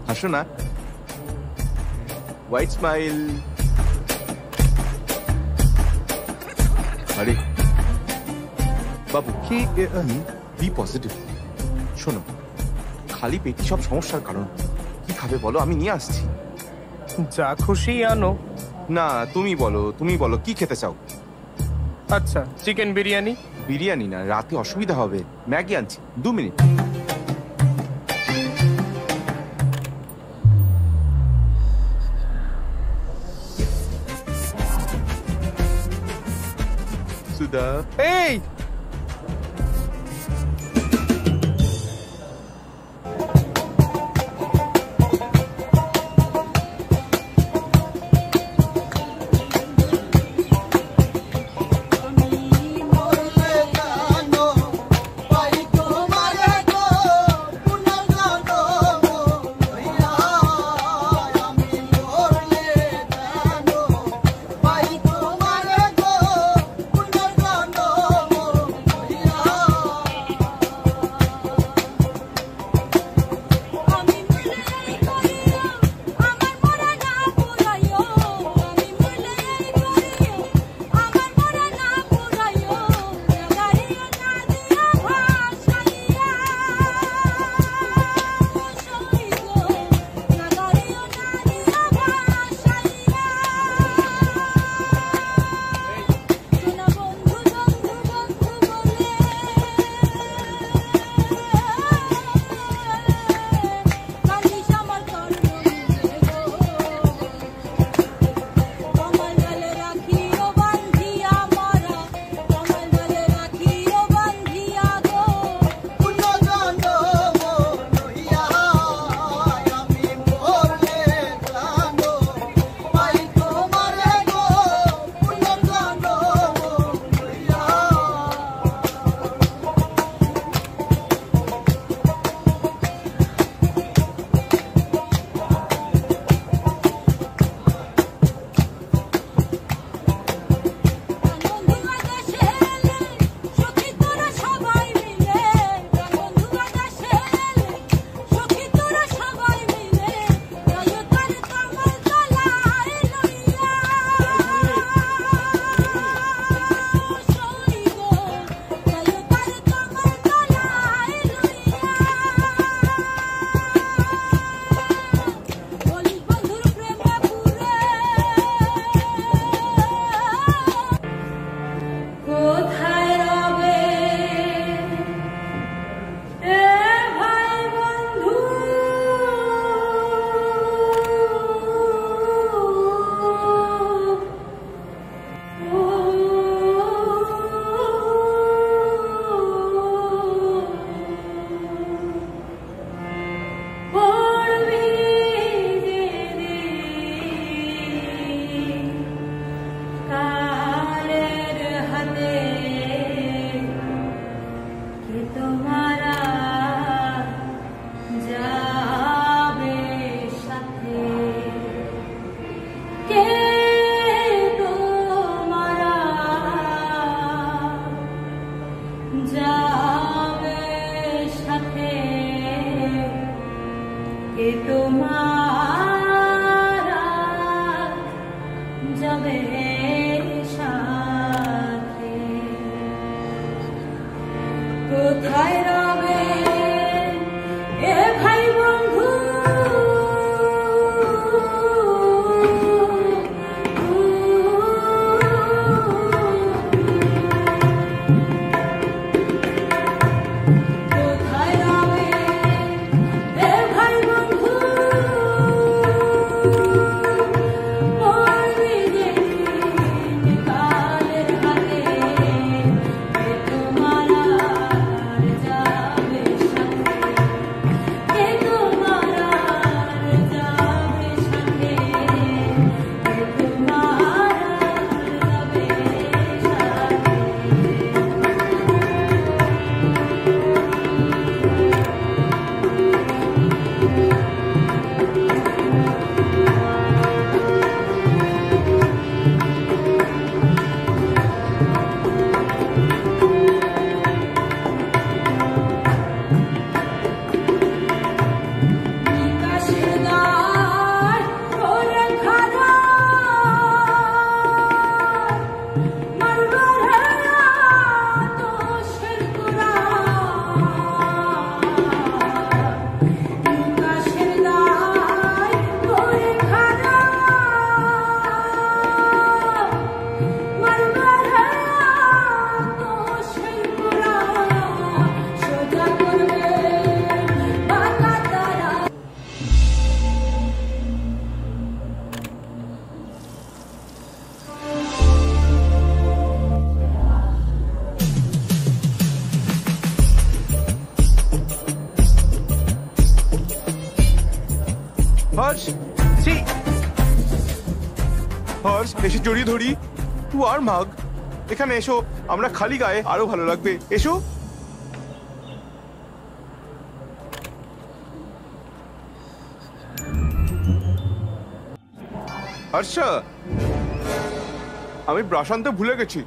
হাসো না, হোয়াইট স্মাইল। আরে বাবু, কি বি পজিটিভ। শোনো, খালি পেটি সব সমস্যার কারণ। কি খাবে বলো, আমি নিয়ে আসছি। যা খুশি আনো। না, তুমি বলো কি খেতে চাও? আচ্ছা, চিকেন বিরিয়ানি। বিরিয়ানি না, রাতে অসুবিধা হবে। ম্যাগি আনছি, 2 মিনিট। সুধা, এই হর্ষ, ছি। হর্ষ, এসে জড়িয়ে ধরি। তুই আর মাগ, এখানে এসো, আমরা খালি গায়ে আরো ভালো লাগবে, এসো। হর্ষ, আমি ব্রাশ আনতে ভুলে গেছি।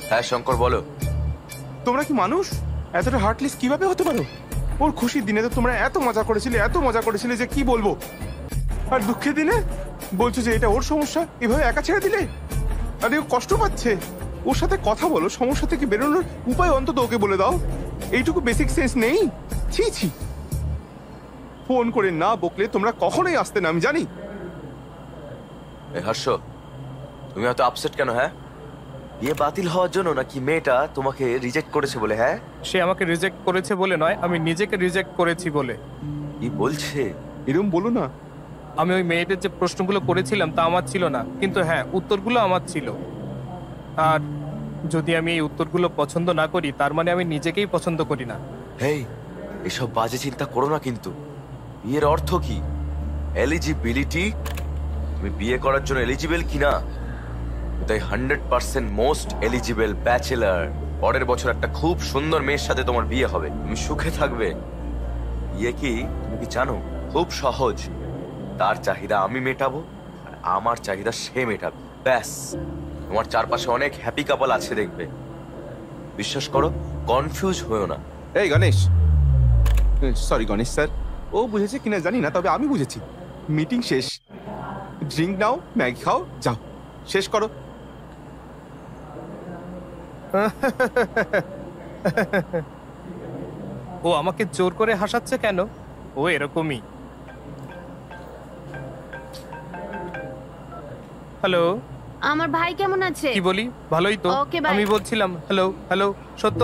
হ্যাঁ শঙ্কর, বলো। তোমরা কি মানুষ? এতটা হার্টলেস কিভাবে হতে পারো? ওর খুশির দিনে তো তোমরা এত মজা করেছিলে যে কি বলবো। আর দুঃখের দিনে বলছো যে এটা ওর সমস্যা, এভাবে একা ছেড়ে দিলে। আরে ও কষ্ট পাচ্ছে, ওর সাথে কথা বলো, সমস্যা থেকে বেরোনোর উপায় অন্তত ওকে বলে দাও। এইটুকু বেসিক সেন্স নেই? ছি ছি। ফোন করে না বকলে তোমরা কখনোই আসতে না, আমি জানি। হর্ষ, তুমি এত আপসেট কেন? হ্যাঁ, বিয়ে বাতিল হওয়ার জন্য নাকি মেয়েটা তোমাকে রিজেক্ট করেছে বলে? হ্যাঁ, সে আমাকে রিজেক্ট করেছে বলে নয়, আমি নিজেকে রিজেক্ট করেছি বলে। কি বলছে? এরকম বলো না। আমি ওই মেয়েদের যে প্রশ্নগুলো করেছিলাম তা আমার ছিল না, কিন্তু হ্যাঁ উত্তরগুলো আমার ছিল। আর যদি আমি এই উত্তরগুলো পছন্দ না করি তার মানে আমি নিজেকেই পছন্দ করি না। হেই, এসব বাজে চিন্তা করো না। কিন্তু বিয়ের অর্থ কি? এলিজিবিলিটি। তুমি বিয়ে করার জন্য এলিজিবল কিনা? তাই 100% মোস্ট এলিজিবল ব্যাচেলার। পরের বছর একটা খুব সুন্দর মেয়ের সাথে তোমার বিয়ে হবে, তুমি সুখে থাকবে। বিয়ে কি তুমি কি জানো? খুব সহজ। তার চাহিদা আমি মেটাবো আর আমার চাহিদা সে মেটাবে, ব্যাস। তোমার চারপাশে অনেক হ্যাপি কাপল আছে, দেখবে। বিশ্বাস করো, কনফিউজ হয়েও না। এই গণেশ, সরি গণেশ স্যার, ও বুঝেছে কিনা জানি না, তবে আমি বুঝেছি। মিটিং শেষ, ড্রিঙ্ক নাও, ম্যাগি খাও, যাও, শেষ করো। ও আমাকে জোর করে হাসাচ্ছে কেন? ও এরকমই। হ্যালো, আমার ভাই কেমন আছে? কি বলি, ভালোই তো। Okay, bye. আমি বলছিলাম হ্যালো হ্যালো। সত্য,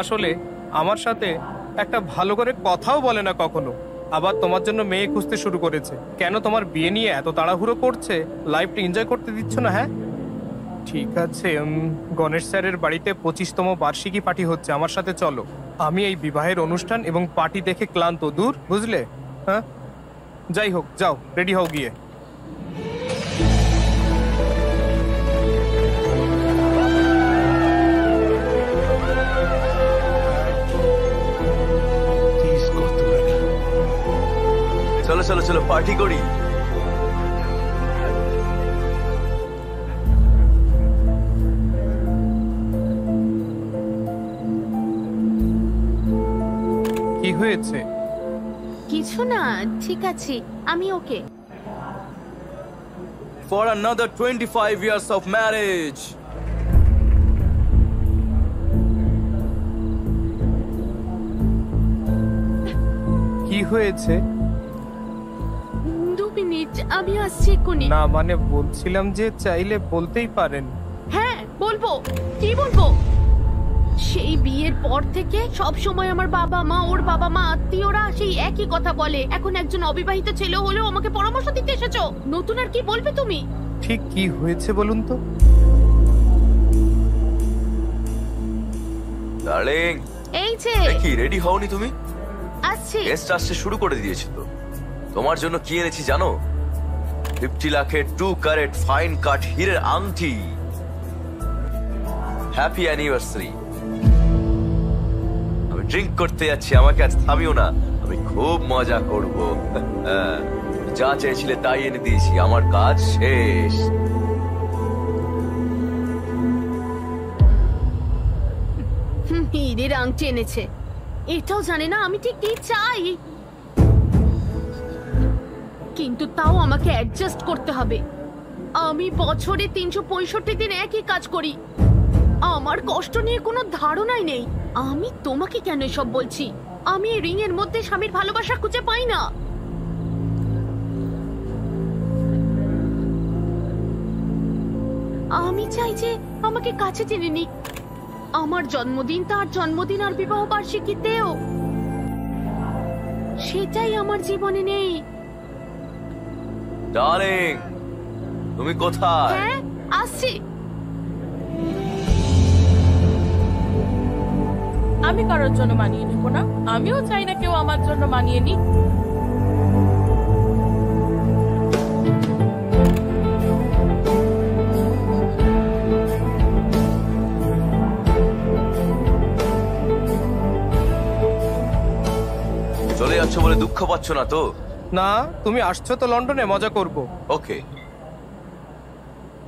আসলে আমার সাথে একটা ভালো করে কথাও বলে না কখনো। আবার তোমার জন্য মেয়ে খুঁজতে শুরু করেছে। কেন তোমার বিয়ে নিয়ে এত তাড়াহুড়ো করছে? লাইফটা এনজয় করতে দিচ্ছ না? হ্যাঁ ঠিক আছে, গণেশ স্যারের বাড়িতে 25তম বার্ষিকী পার্টি হচ্ছে, আমার সাথে চলো। আমি এই বিবাহের অনুষ্ঠান এবং পার্টি দেখে ক্লান্ত, দূর, বুঝলে? হ্যাঁ, যাই হোক, যাও, রেডি হও গিয়ে। চলো চলো চলো, পার্টি করি। কি হয়েছে? কিছু না, ঠিক আছে, আমি ওকে। For another 25 years of marriage. কি হয়েছে? 2 মিনিট, আমি আসছি এক্ষুনি। না মানে বলছিলাম যে চাইলে বলতেই পারেন। হ্যাঁ বলবো, কি বলবো? সেই বিয়ের পর থেকে সব সময় আমার বাবা মা, ওর বাবা মা, আত্মীয়রা সেই একই কথা বলে। এখন একজন অবিবাহিত ছেলে হলেও আমাকে পরামর্শ দিতে এসেছো। নতুন আর কি বলবে তুমি? ঠিক কি হয়েছে বলুন তো? ডার্লিং, এই যে কি রেডি হওনি তুমি? আসছি। গেস্ট আসতে শুরু করে দিয়েছে তো। তোমার জন্য কি এনেছি জানো? 50 লাখের 2 ক্যারেট ফাইন কাট হীরের আংটি। Happy anniversary. আমি ড্রিঙ্ক করতে যাচ্ছি, আমাকে আজ থামিও না, আমি খুব মজা করব। যা চেয়েছিলে তাই এনে দিয়েছি, আমার কাজ শেষ। হীরের আংটি এনেছে, এটাও জানে না আমি ঠিক কি চাই। কিন্তু তাও আমাকে অ্যাডজাস্ট করতে হবে। আমি বছরে 365 দিন একই কাজ করি। আমার কষ্ট নিয়ে কোনো ধারণাই নেই। আমি তোমাকে কেন এসব বলছি? আমি এই রিং এর মধ্যে স্বামীর ভালোবাসা খুঁজে পাই না। আমি চাই যে আমাকে কাছে টেনে নিক। আমার জন্মদিন, তার জন্মদিন আর বিবাহ বার্ষিকীতেও। সেটাই আমার জীবনে নেই। ডার্লিং, তুমি কোথায়? হ্যাঁ আসছি। আমি কারোর জন্য মানিয়ে নেবো না, আমিও চাই না কেউ আমার জন্য মানিয়ে নিক। চলে যাচ্ছ বলে দুঃখ পাচ্ছ না তো? না, তুমি আসছো তো লন্ডনে মজা করব। ওকে।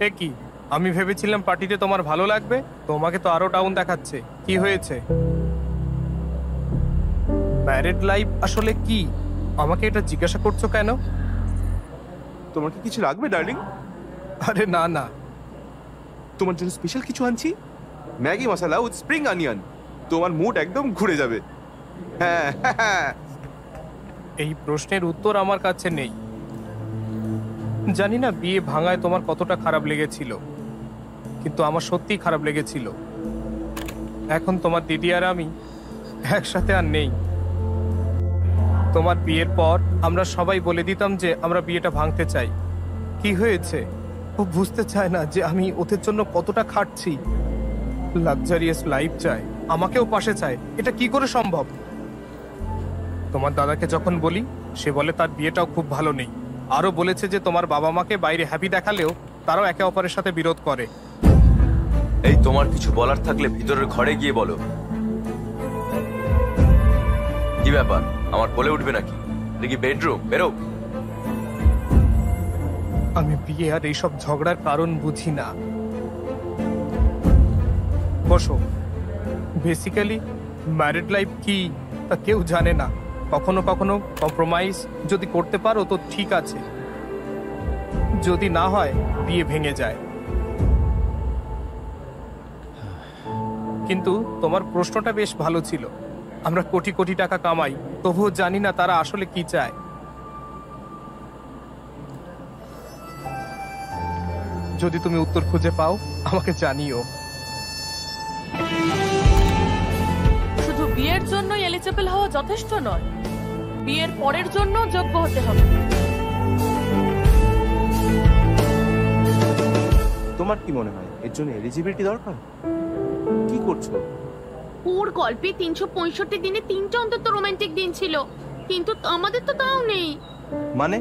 এ কি, আমি ভেবেছিলাম পার্টিতে তোমার ভালো লাগবে, তোমাকে তো আরো ডাউন দেখাচ্ছে। কি হয়েছে? ম্যারিড লাইফ আসলে কি? আমাকে এটা জিজ্ঞাসা করছো কেন? তোমার কি কিছু লাগবে ডার্লিং? আরে না না, তোমার জন্য স্পেশাল কিছু আনছি, Maggi masala with spring onion. তোমার মুড একদম ঘুরে যাবে। হ্যাঁ এই প্রশ্নের উত্তর আমার কাছে নেই। জানি না বিয়ে ভাঙায় তোমার কতটা খারাপ লেগেছিল, কিন্তু আমার সত্যিই খারাপ লেগেছিল। এখন তোমার দিদি আর আমি একসাথে আর নেই। তোমার বিয়ের পর আমরা সবাই বলে দিতাম যে আমরা বিয়েটা ভাঙতে চাই। কি হয়েছে? ও বুঝতে চায় না যে আমি ওদের জন্য কতটা খাটছি। লাক্সারিয়াস লাইফ চায়, আমাকেও পাশে চায়। এটা কি করে সম্ভব? তোমার দাদাকে যখন বলি, সে বলে তার বিয়েটাও খুব ভালো নেই। আরো বলেছে যে তোমার বাবা মাকে বাইরে হ্যাপি দেখালেও তারাও একে অপরের সাথে বিরোধ করে। এই তোমার কিছু বলার থাকলে ভিতরের ঘরে গিয়ে বলো। কি ব্যাপার, আমার কোলে উঠবে নাকি? দেখি বেডরুম, বেরো। আমি বিয়ে আর এইসব ঝগড়ার কারণ বুঝি না। বসো। বেসিক্যালি ম্যারিড লাইফ কি তা কেউ জানে না। কখনো কখনো কম্প্রোমাইজ যদি করতে পারো তো ঠিক আছে, যদি না হয় বিয়ে ভেঙে যায়। কিন্তু তোমার প্রশ্নটা বেশ ভালো ছিল। আমরা কোটি কোটি টাকা কামাই, তবুও জানি না তারা আসলে কি চায়। যদি তুমি উত্তর খুঁজে পাও আমাকে জানিও। শুধু বিয়ের জন্যই এলিজিবল হওয়া যথেষ্ট নয়, বিয়ের পরের জন্য যোগ্য হতে হবে। তোমার কি মনে হয় এর জন্য এলিজিবিলিটি দরকার? কি করছো? ওর গল্পে 365 দিনে 3টা অন্তত রোমান্টিক দিন ছিল, কিন্তু আমাদের তো তাও নেই। মানে?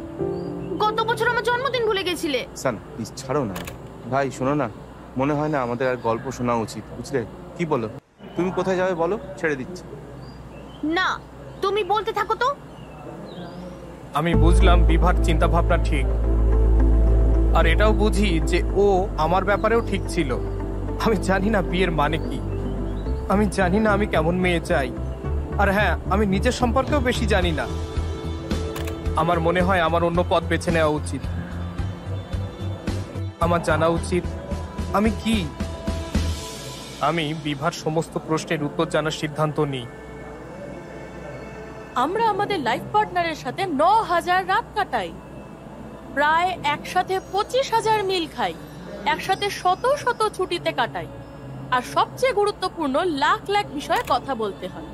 গত বছর আমার জন্মদিন ভুলে গেছিলে। সান প্লিজ ছাড়ো না। ভাই শোনো না, মনে হয় না আমাদের আর গল্প শোনা উচিত, বুঝলে? কি বলো? তুমি কোথায় যাবে বলো, ছেড়ে দিচ্ছি। না, তুমি বলতে থাকো তো। আমি বুঝলাম বিভার চিন্তা ভাবনা ঠিক, আর এটাও বুঝি যে ও আমার ব্যাপারেও ঠিক ছিল। আমি জানি না বিয়ের মানে কি, আমি জানি না আমি কেমন মেয়ে চাই, আর হ্যাঁ, আমি নিজের সম্পর্কেও বেশি জানি না। আমার মনে হয় আমার অন্য পথ বেছে নেওয়া উচিত। আমার জানা উচিত আমি কি। আমি বিভার সমস্ত প্রশ্নের উত্তর জানার সিদ্ধান্ত নিই। আমরা আমাদের লাইফ পার্টনারের সাথে 9000 রাত কাটাই, প্রায় একসাথে 25,000 মিল খাই, একসাথে শত শত ছুটিতে কাটাই, আর সবচেয়ে গুরুত্বপূর্ণ লাখ লাখ বিষয়ে কথা বলতে হয়।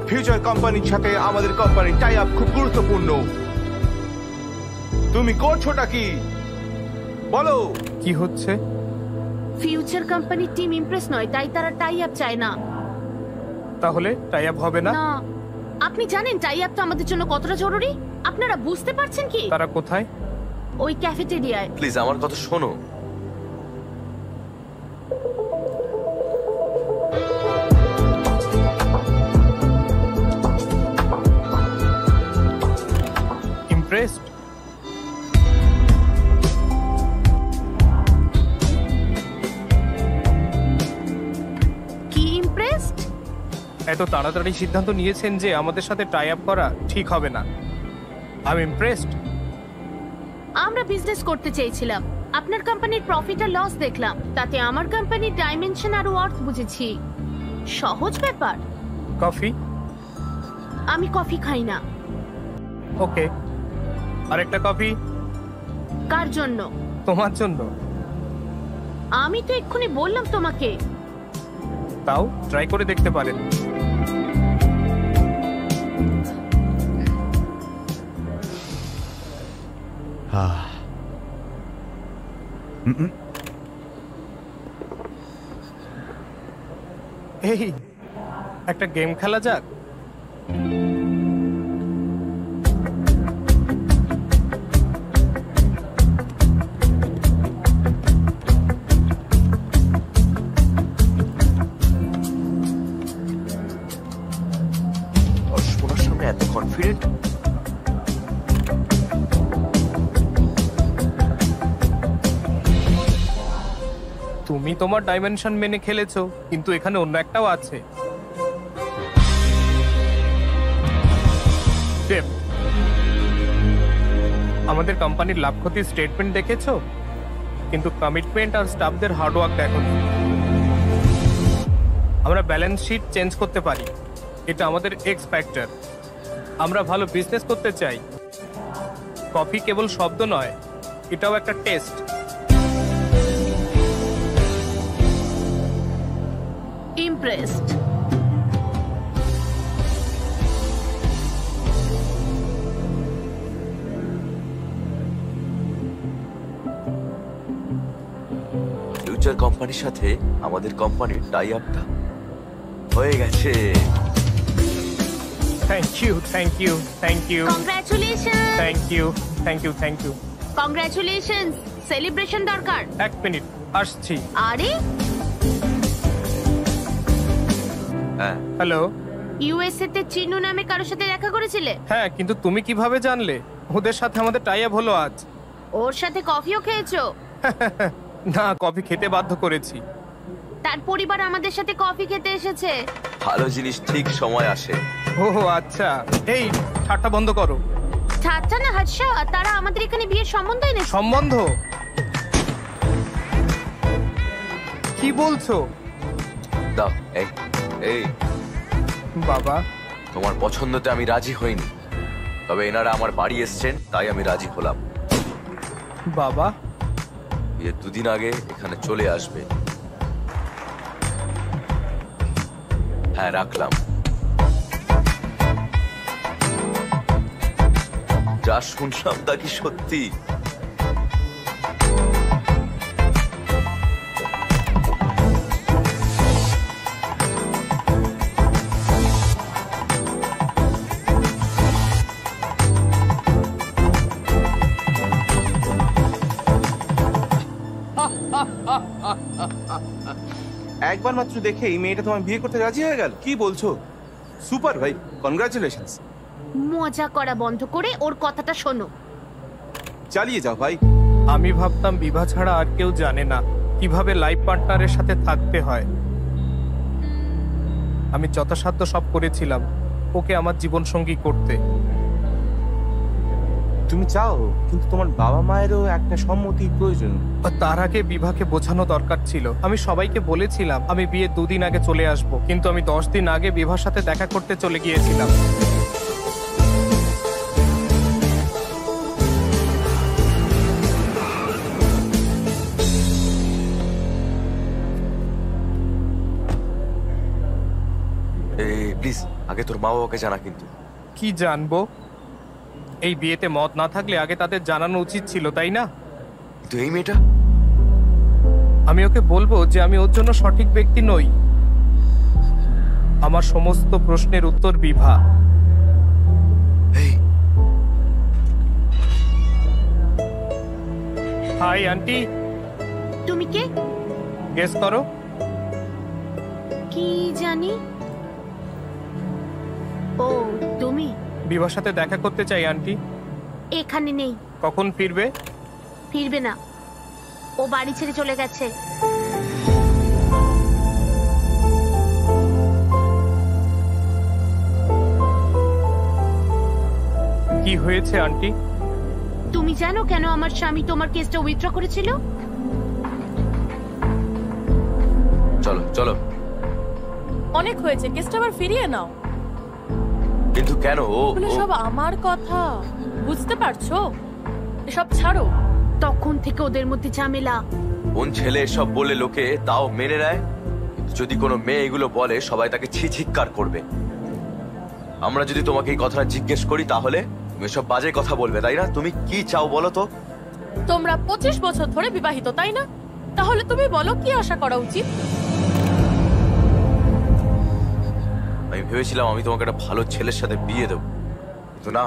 ফিউচার কোম্পানির সাথে আমাদের কোম্পানির টাই আপ খুব গুরুত্বপূর্ণ। তুমি করছোটা কি বলো? কি হচ্ছে? ফিউচার কোম্পানির টিম ইমপ্রেস নয়, তাই তারা টাই আপ চায় না। তাহলে টাই আপ হবে না? না, আপনি জানেন টাই আপটা আমাদের জন্য কতটা জরুরি? আপনারা বুঝতে পারছেন কি? তারা কোথায়? ওই ক্যাফেটেরিয়ায়। প্লিজ আমার কথা শোনো। ইমপ্রেসড? কি ইমপ্রেসড? এত তাড়াতাড়ি সিদ্ধান্ত নিয়েছেন যে আমাদের সাথে টাই আপ করা ঠিক হবে না। I am impressed. আমরা বিজনেস করতে চেয়েছিলাম, আপনার কোম্পানির প্রফিট আর লস দেখলাম, তাতে আমার কোম্পানির ডাইমেনশন আর ওয়ার্থ বুঝেছি। সহজ ব্যাপার। কফি? আমি কফি খাই না। ওকে, আরেকটা কফি। কার জন্য? তোমার জন্য। আমি তো এক্ষুনি বললাম তোমাকে। তাও ট্রাই করে দেখতে পারেন। এই একটা গেম খেলা যাক। ওনার সামনে এত কনফিডেন্ট। তুমি তোমার ডাইমেনশন মেনে খেলেছো, কিন্তু এখানে অন্য একটাও আছে। দেব, আমাদের কোম্পানির লাভ ক্ষতির স্টেটমেন্ট দেখেছো, কিন্তু কমিটমেন্ট আর স্টাফদের হার্ডওয়ার্ক দেখোনি। আমরা ব্যালেন্স শিট চেঞ্জ করতে পারি, এটা আমাদের এক্স ফ্যাক্টর। আমরা ভালো বিজনেস করতে চাই। কফি কেবল শব্দ নয়, এটাও একটা টেস্ট। ইমপ্রেসড। ফিউচার কোম্পানির সাথে আমাদের কোম্পানির টাই আপটা হয়ে গেছে। Thank you, thank you, thank you, congratulation. Thank you, thank you, thank you. Congratulation. Celebration দরকার। এক মিনিট, আসছি। আরে হ্যাঁ, হ্যালো, ইউএসএ তে চিনু নামে কারোর সাথে দেখা করেছিলে? হ্যাঁ, কিন্তু তুমি কিভাবে জানলে? ওদের সাথে আমাদের টাই আপ হলো আজ। ওর সাথে কফিও খেয়েছো? না, কফি খেতে বাধ্য করেছি। তার পরিবার আমাদের সাথে কফি খেতে এসেছে। ভালো জিনিস ঠিক সময় আসে। ও আচ্ছা, এই ঠাট্টা বন্ধ করো। ঠাট্টা না হর্ষ, তারা আমাদের এখানে বিয়ের সম্বন্ধ এনেছে। সম্বন্ধ? কি বলছো? দাও, এই এই বাবা, তোমার পছন্দতে আমি রাজি হইনি, তবে এনারা আমার বাড়ি এসছেন তাই আমি রাজি হলাম। বাবা, বিয়ের 2 দিন আগে এখানে চলে আসবে। হ্যাঁ, রাখলাম। যা শুনলাম তা কি সত্যি? একবার মাত্র দেখে এই মেয়েটা তোমায় বিয়ে করতে রাজি হয়ে গেল? কি বলছো? সুপার ভাই, কনগ্রাচুলেশনস। মজা করা বন্ধ করে ওর কথাটা শোনো। চালিয়ে যাও ভাই। আমি ভাবতাম বিভা ছাড়া আর কেউ জানে না কিভাবে লাইফ পার্টনারের সাথে থাকতে হয়। আমি যথাসাধ্য সব করেছিলাম ওকে আমার জীবন সঙ্গী করতে। তুমি চাও, কিন্তু তোমার বাবা মায়েরও একটা সম্মতি প্রয়োজন। আর তার আগে বিভাকে বোঝানো দরকার ছিল। আমি সবাইকে বলেছিলাম আমি বিয়ের 2 দিন আগে চলে আসব, কিন্তু আমি 10 দিন আগে বিভার সাথে দেখা করতে চলে গিয়েছিলাম। প্লিজ আগে তোর মা বাবাকে জানা। কিন্তু কি জানবো? এই বিয়েতে মত না থাকলে আগে তাদের জানানো উচিত ছিল, তাই না? কিন্তু এই মেয়েটা, আমি ওকে বলবো যে আমি ওর জন্য সঠিক ব্যক্তি নই। আমার সমস্ত প্রশ্নের উত্তর বিভা। এই হাই আন্টি। তুমি কে? গেস করো। কি জানি। ও তুমি? বিভার সাথে দেখা করতে চাই আন্টি। এখানে নেই। কখন ফিরবে? ফিরবে না, ও বাড়ি ছেড়ে চলে গেছে। কি হয়েছে আন্টি? তুমি জানো কেন আমার স্বামী তোমার কেসটা উইথড্র করেছিল? চলো চলো। অনেক হয়েছে, কেসটা আবার ফিরিয়ে নাও। কিন্তু কেন? ও এগুলো সব আমার কথা, বুঝতে পারছো? এসব ছাড়ো, তখন থেকে ওদের মধ্যে ঝামেলা। কোন ছেলে এসব বলে লোকে তাও মেনে নেয়, কিন্তু যদি কোনো মেয়ে এগুলো বলে সবাই তাকে ছিচিৎকার করবে। আমরা যদি তোমাকে এই কথাটা জিজ্ঞেস করি তাহলে তুমি সব বাজে কথা বলবে, তাই না? তুমি কি চাও বলো তো? তোমরা 25 বছর ধরে বিবাহিত, তাই না? তাহলে তুমি বলো কি আশা করা উচিত? আমি ভেবেছিলাম আমি তোমাকে একটা ভালো ছেলের সাথে বিয়ে দেবো, কিন্তু না,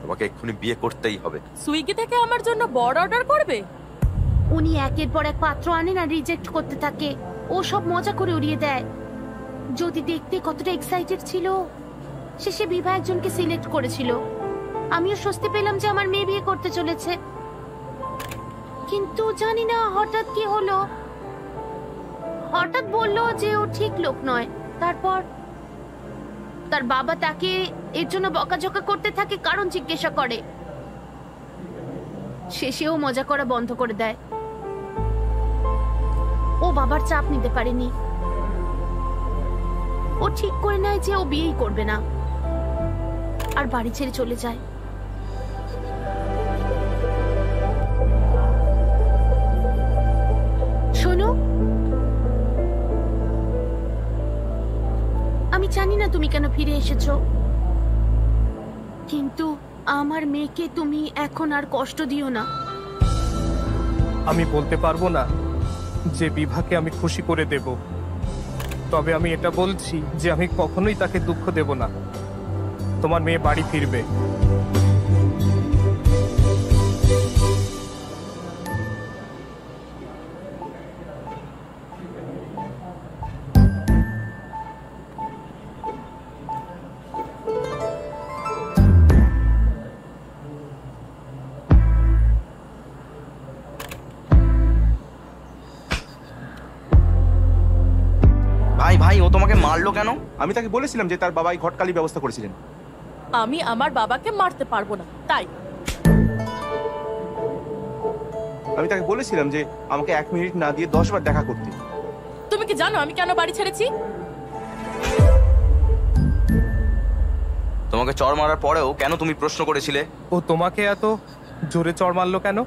তোমাকে এক্ষুনি বিয়ে করতেই হবে। সুইগি থেকে আমার জন্য বড় অর্ডার করবে? উনি একের পর এক পাত্র আনেন আর রিজেক্ট করতে থাকে। ও সব মজা করে উড়িয়ে দেয়। যদি দেখতে কতটা এক্সাইটেড ছিল। শেষে বিভা একজনকে সিলেক্ট করেছিল। আমিও স্বস্তি পেলাম যে আমার মেয়ে বিয়ে করতে চলেছে, কিন্তু জানি না হঠাৎ কি হলো। হঠাৎ বললো যে ও ঠিক লোক নয়। তারপর তার বাবা তাকে এর জন্য বকাঝকা করতে থাকে, কারণ জিজ্ঞাসা করে। শেষেও মজা করা বন্ধ করে দেয়। ও বাবার চাপ নিতে পারেনি। ও ঠিক করে নেয় যে ও বিয়েই করবে না, আর বাড়ি ছেড়ে চলে যায়। শোনো, আমি জানি না তুমি কেন ফিরে এসেছো, কিন্তু আমার মেয়েকে তুমি এখন আর কষ্ট দিও না। আমি বলতে পারবো না যে বিভাকে আমি খুশি করে দেব, তবে আমি এটা বলছি যে আমি কখনোই তাকে দুঃখ দেব না। তোমার মেয়ে বাড়ি ফিরবে। ভাই ভাই, ও তোমাকে মারলো কেন? আমি তাকে বলেছিলাম যে তার বাবা এই ঘটকালি ব্যবস্থা করেছিলেন। আমি আমার বাবাকে মারতে পারবো না, তাই। আমি তাকে বলেছিলাম যে আমাকে 1 মিনিট না দিয়ে 10 বার দেখা করতে। তুমি কি জানো আমি কেন বাড়ি ছেড়েছি? তোমাকে চড় মারার পরেও কেন তুমি প্রশ্ন করেছিলে? ও তোমাকে এত জোরে চড় মারলো কেন?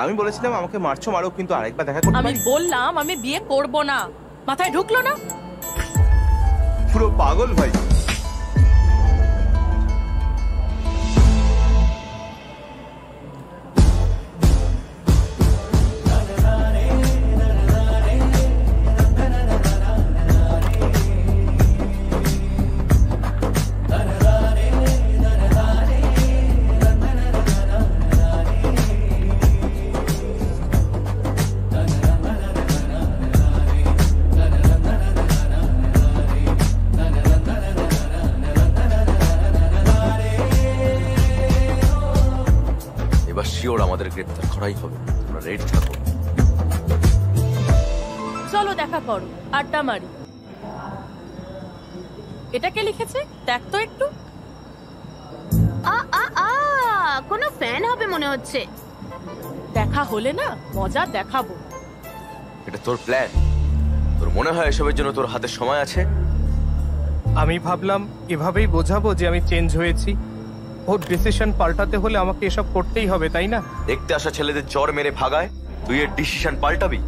আমি বলেছিলাম আমাকে মারছো মারো, কিন্তু আরেকবার দেখা করতে আমি পারি? বললাম আমি বিয়ে করব না। মাথায় ঢুকলো না? পুরো পাগল ভাই। এবার শিওর আমাদের গ্রেপ্তার করাই হবে। তোমরা রেডি থাকো। চলো দেখা করো, আড্ডা মারি। এটা কে লিখেছে দেখ তো একটু। কোনো ফ্যান হবে মনে হচ্ছে। দেখা হলে না মজা দেখাবো। এটা তোর প্ল্যান? তোর মনে হয় এসবের জন্য তোর হাতে সময় আছে? আমি ভাবলাম এভাবেই বোঝাবো যে আমি চেঞ্জ হয়েছি। ওর ডিসিশন পাল্টাতে হলে আমাকে এসব করতেই হবে, তাই না? দেখতে আসা ছেলেদের চড় মেরে ভাগায় তুই এর ডিসিশন পাল্টাবি?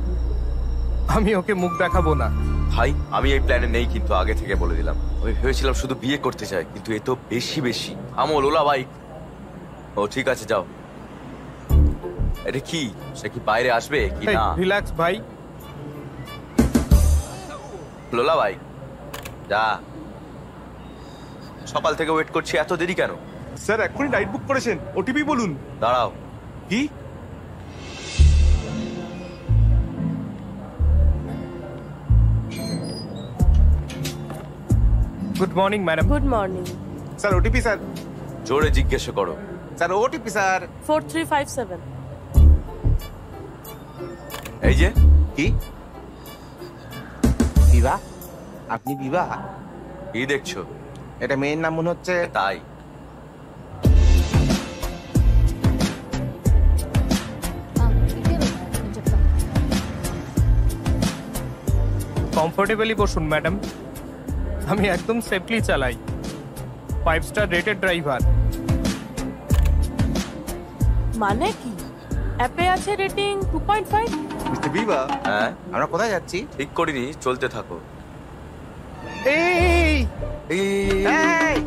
আমি ওকে মুখ দেখাবো না। ভাই, আমি এই প্ল্যানে নেই, কিন্তু আগে থেকে বলে দিলাম। আমি ভেবেছিলাম শুধু বিয়ে করতে চাই, কিন্তু এ তো বেশি বেশি। আমল, ওলা বাইক। ও ঠিক আছে, যাও। এটা কি, সে কি বাইরে আসবে কি না? রিল্যাক্স ভাই। লোলা ভাই, যা। সকাল থেকে ওয়েট করছি, এত দেরি কেন? স্যার এখনই নাইট বুক করেছেন, ওটিপি বলুন। দাঁড়াও। কি? Good morning madam. Good morning. Sir OTP sir. জোরে জিজ্ঞেস করো। Sir OTP sir. 4357। এই যে। কি? বিভা? আপনি বিভা? কি দেখছো? এটা মেয়ের নাম মনে হচ্ছে। তাই। কমফোর্টেবলি বসুন ম্যাডাম। আমি একদম সেফলি চালাই। 5 স্টার রেটেড ড্রাইভার। মানে কি? অ্যাপে আছে রেটিং 2.5। মিস্টার বিবা, হ্যাঁ আমরা কোথায় যাচ্ছি? ঠিক করিনি, চলতে থাকো। এই এই এই,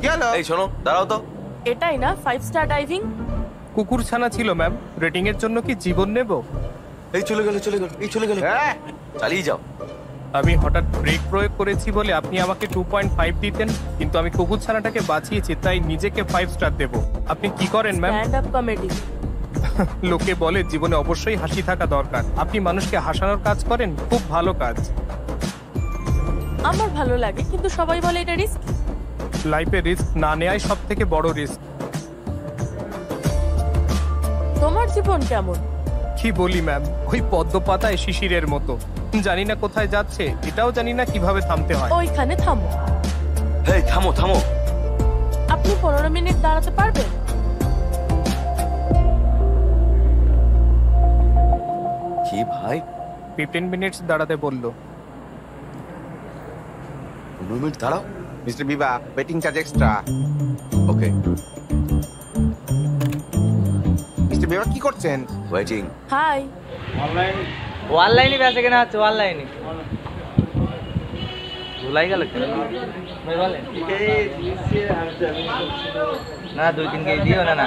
কি হলো? এই শোনো, দাঁড়াও তো। এটাই না 5 স্টার ডাইভিং? কুকুর ছানা ছিল ম্যাম, রেটিং এর জন্য কি জীবন নেব? এই চলে গেল, এই চলে গেল। হ্যাঁ, চালিয়ে যাও। আমি হঠাৎ ব্রেক প্রয়োগ করেছি বলে আপনি আমাকে 2.5 দিতেন, কিন্তু আমি কুকুর ছানাটাকে বাঁচিয়েছি তাই নিজেকে 5 স্টার দেব। আপনি কি করেন ম্যাম? Stand up comedy. লোকে বলে জীবনে অবশ্যই হাসি থাকা দরকার। আপনি মানুষকে হাসানোর কাজ করেন, খুব ভালো কাজ। আমার ভালো লাগে, কিন্তু সবাই বলে এটা রিস্ক। লাইফে রিস্ক না নেওয়াই সব থেকে বড় রিস্ক। তোমার জীবন কেমন? কি বলি ম্যাম, ওই পদ্ম পাতায় শিশিরের মতো। জানি না কোথায় যাচ্ছে, এটাও জানি না কিভাবে থামতে হয়। ওইখানে থামো। এই থামো থামো। আপনি 15 মিনিট দাঁড়াতে পারবেন? কি ভাই, 15 মিনিটস দাঁড়াতে বললো। 15 মিনিট দাঁড়াও। মিস্টার বিবা, ওয়েটিং চার্জ এক্সট্রা। ওকে, মিস্টার বিবা কি করছেন? ওয়েটিং। হাই। অনলাইনে বেঁচে কেনা হচ্ছে, অনলাইনে ভুলাই গেল না, 2-3 কেজি দিও না। না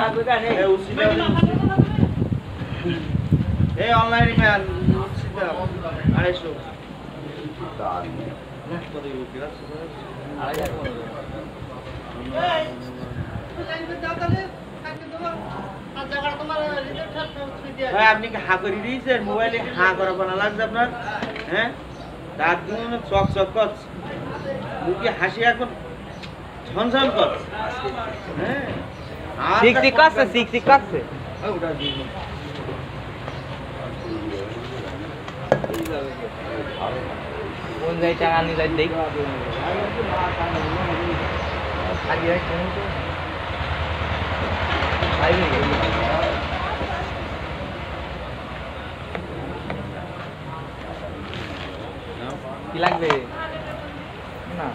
এই অনলাইনে ম্যান 250 ভাই, আপনি কি হা করে দিয়েছেন? মোবাইলে হা করা বানা লাগছে আপনার? হ্যাঁ, দাঁত গুলো চক চক করছে, মুখে হাসি এখন ঝনঝন করছে। হ্যাঁ, শিখ কাটছে। কোন যাই টাকা নিয়ে যাই দেখ। কি লাগবে না?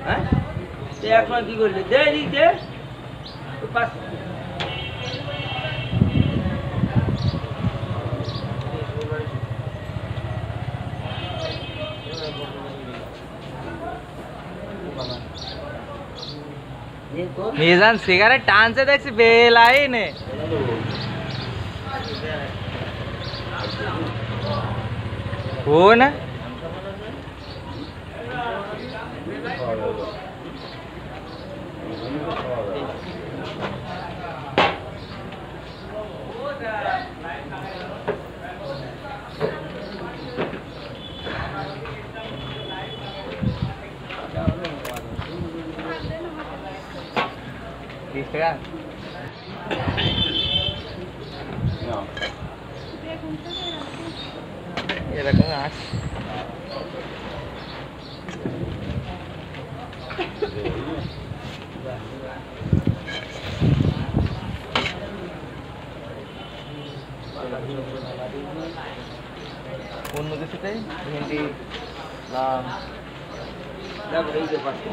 হ্যাঁ, এখন কি করলি? দে পাঁচ মিজান সিগারেট টানছে দেখছি বেলাইনে। ও না এরকম আস অন্য কিছুটাই ভেন্ডি লাম তারপরে এই যে পাচ্ছি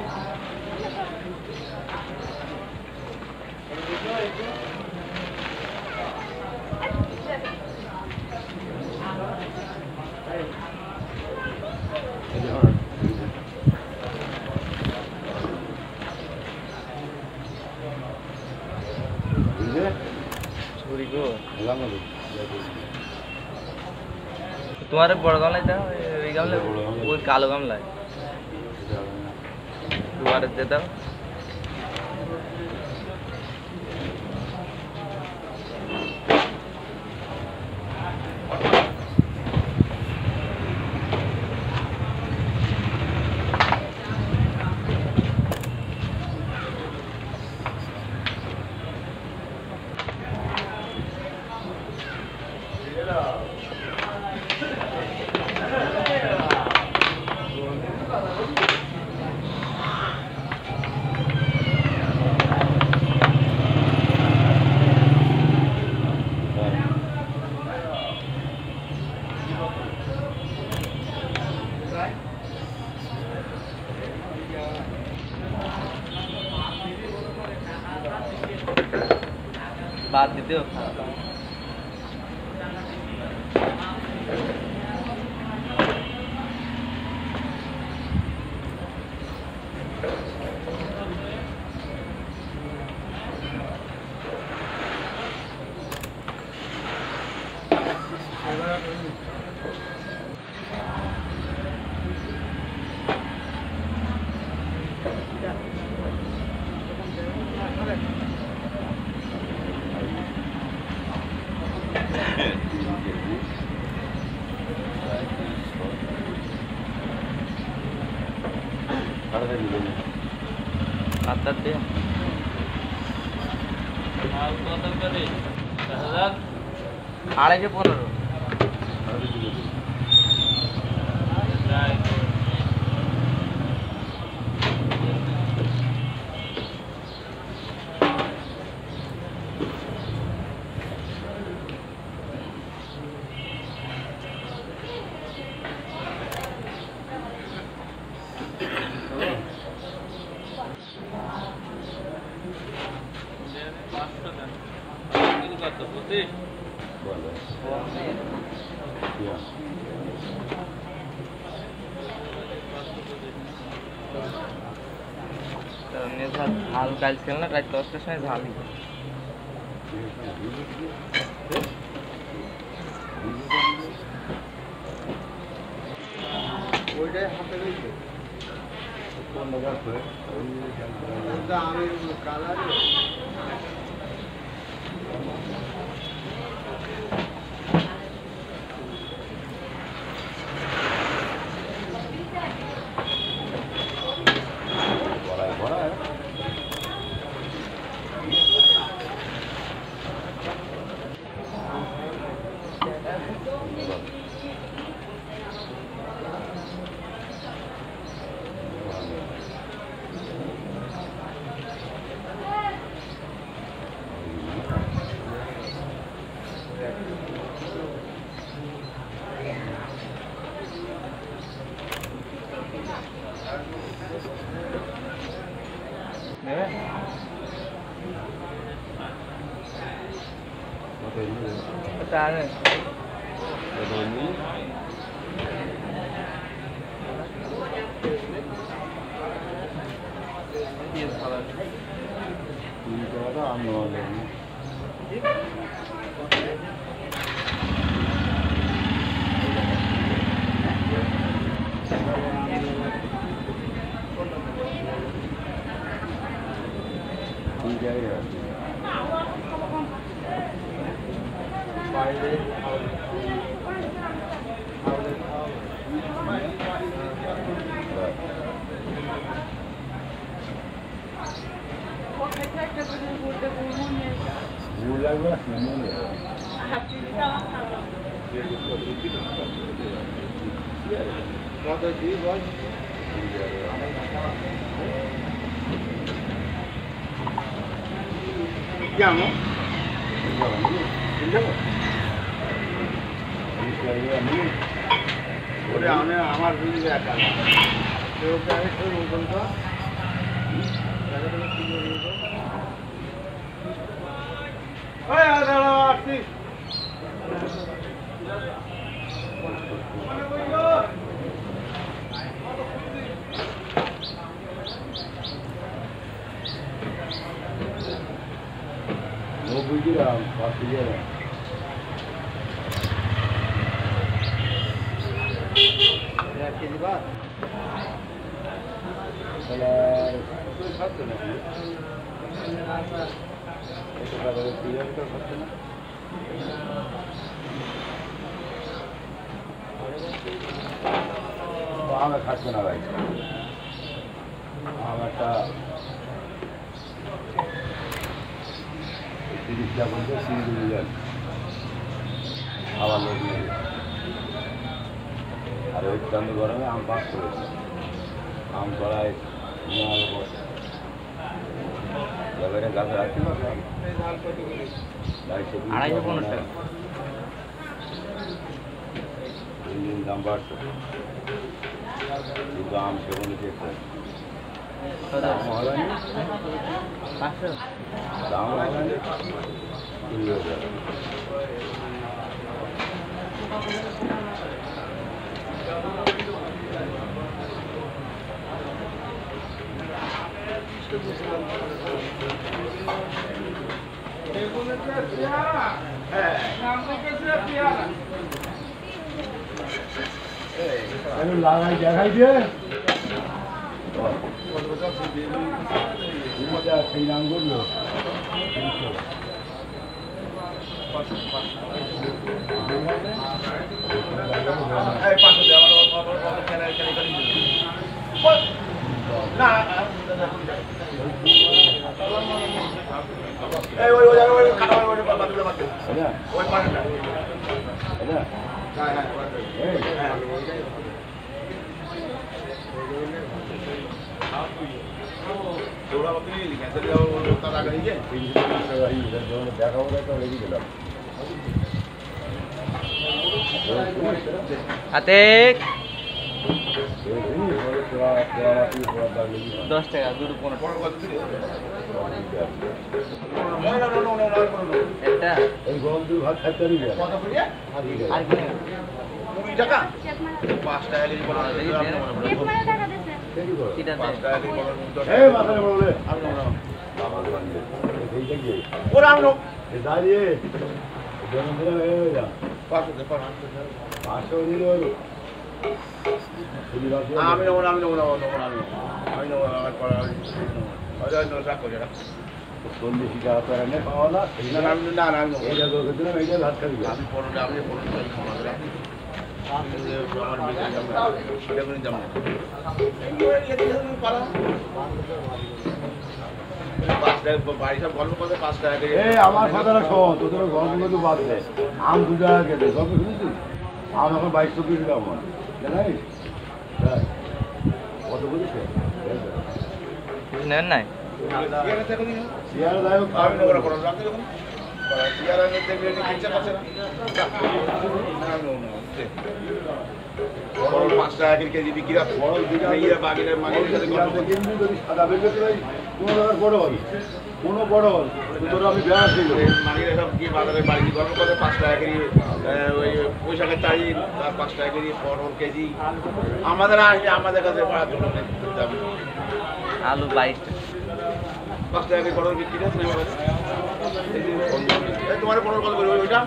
তোমার বড় গামলায় দাও, ওই গামলায়, ওই কালো গামলায় দুবারে দিয়ে দাও। বাদ দিতেও আড়াইশো 15 ঝাল কাল ছিল না রাত 10টার সময় ঝালই ওইটাই হাতে রয়েছে কোন জায়গা ওটা আমি কালার আমার খাচ্ছে না ভাই আমারটা 30 টাকা বলতে সিঙ্গেল মিলিয়ন আবার লোক নিয়ে আর ওই চান্দ গরমে আম পাস করেছে আম করায় এবারে গাছ রাখছি না 250 টাকা দাম বাড়ছে কিন্তু আম সেবন খেতে দাম হয়নি দেখাই দিয়ে সেই নাম করলো আতিক 10 টাকা দুটো 15 এটা এই গরম দুই ভাত খাইতে পারি না আর কি 20 টাকা 5 টাকা কেজি বড় এটা 5 টাকা কেজি বড় এই মাথায় বলে আমি না এই দেখি ওরা আমি এ দাঁড়িয়ে জন্য দিলে হয়ে যা 500 500 দিলে হলো আমি নেবো না চল্লিশ টাকা করে এনে পাওয়া না এইটা তোকে দিলাম এইটা ভাত খাবি আমার কথাটা শোন তোদের গল্পগুলো বাদ দে আম 2 টাকা কেটে গল্প শুনেছিস আম এখন 22-24 টাকা আমার জানিস কত বলিস নেন নাই চেয়ার দায় কেজি বিক্রি সাদা বেঁচে কোনো বড় হল কোনো বড় হল তোর আমি বেড়া ছিল মাগিরা সব গিয়ে বাজারে বাড়ি গরম করে 5 টাকা কেজি ওই পোশাকের চাই 5 টাকা কেজি পটল কেজি আমাদের আসলে আমাদের কাছে আলু 22 5 টাকা কেজি পটল বিক্রি আছে তোমার পটল কত করে ওইটা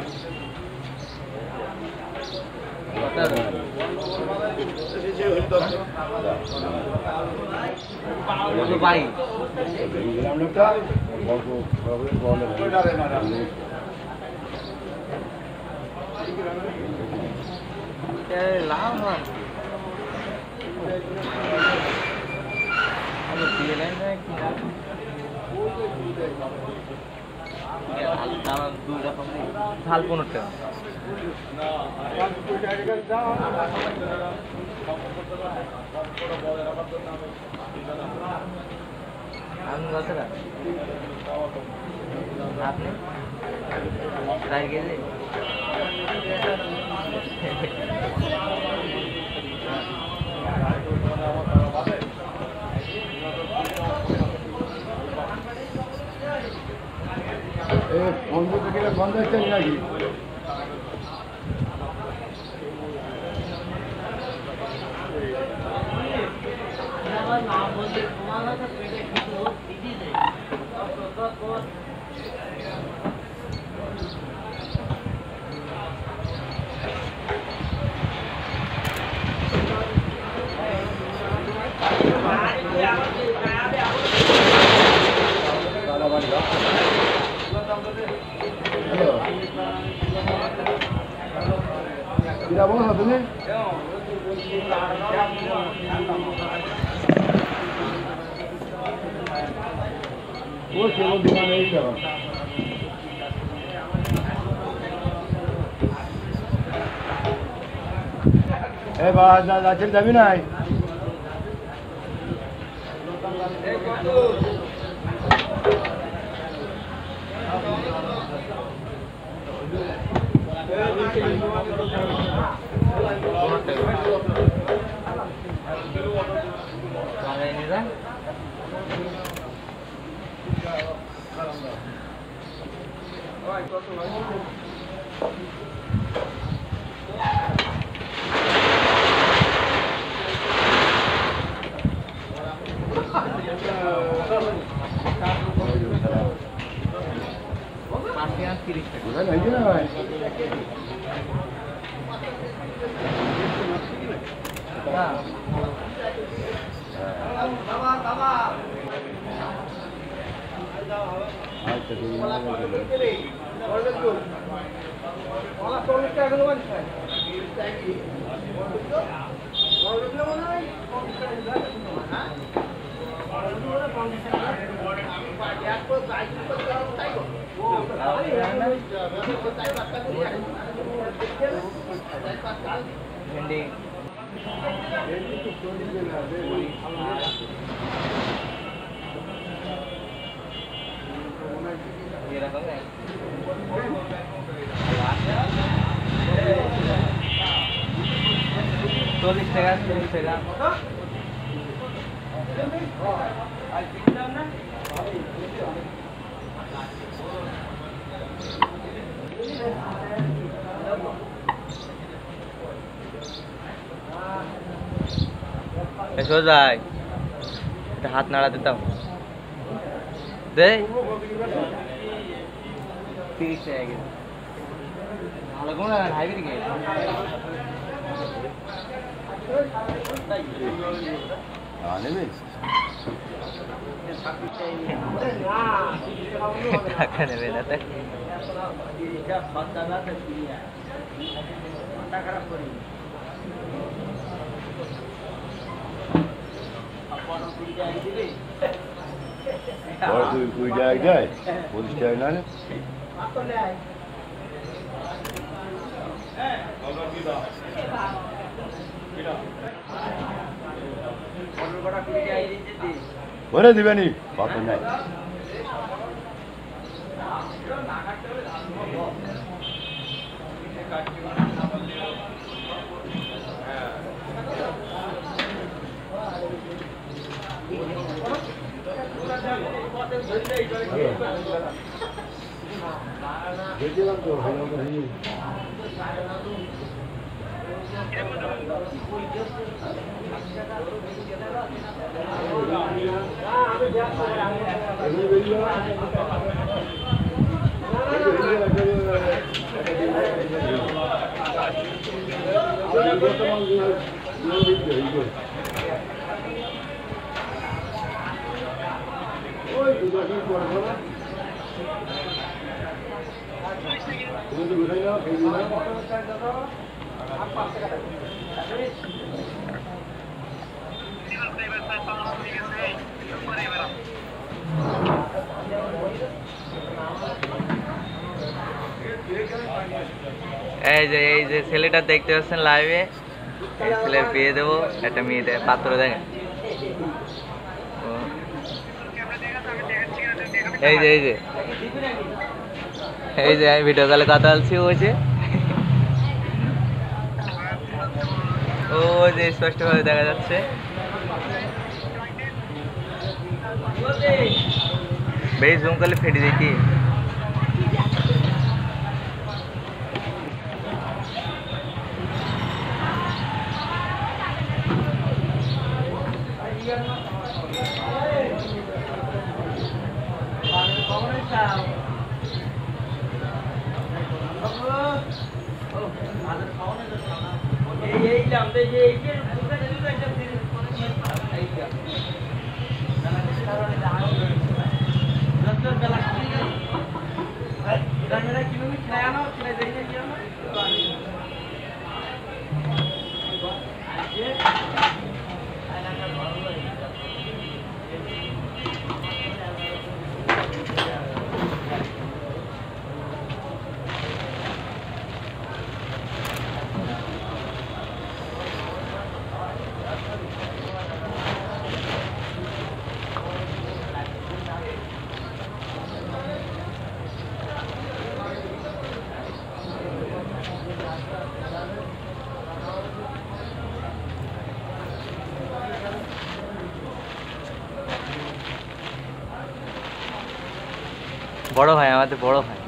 ভাই গেলাম একটা গল্প লাভ হয় ঝাল 15 টাকা আমি কতটা আপনি 4 কেজি বন্ধু থেকে বন্ধ হচ্ছে নাকি কিরা বলো না তুমি ও কেবল দোকানে এই যাবা বা যাচ্ছেন যাবি নাই সোজাই একটা হাত নাড়া দিতাম দে 30 টাকা গেল ভালো কোন হাইবে দিকে নেবে টাকা নেবে না তাই তুই 20 টাকা যায় 50 টাকা না নে বলে দিবেনি বাপ নাই এই যে ছেলেটা দেখতে পাচ্ছেন লাইভে এই ছেলের বিয়ে দেবো একটা মেয়েদের পাত্র দেখেন এই যে আমি ভিডিও কলে কথা বলছি বলছে ও যে স্পষ্ট ভাবে দেখা যাচ্ছে বেশ জুম করলে ফেটে দিই কি বড় ভাই আমাদের বড় ভাই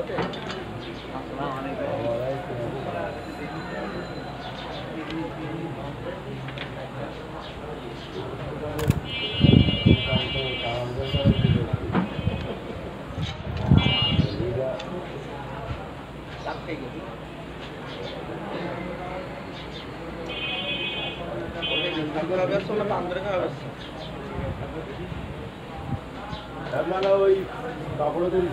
Thank you. মানে ওই কাপড় তৈরি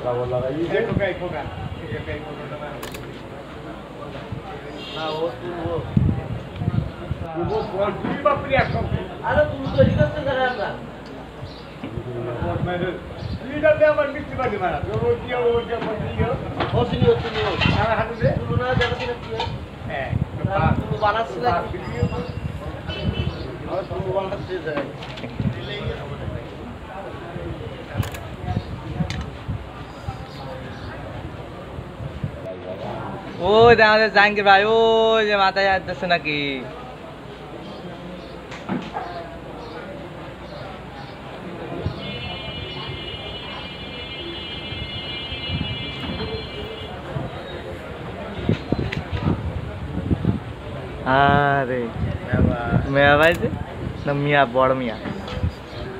কাপড় লাগাই আরে তুমি তৈরি করছো তারা আমরা ওই যে আমাদের জাহাঙ্গীর ভাই ওই যে মাথায় আসতেছে নাকি আরে মেয়া ভাই যে না মিয়া বড় মিয়া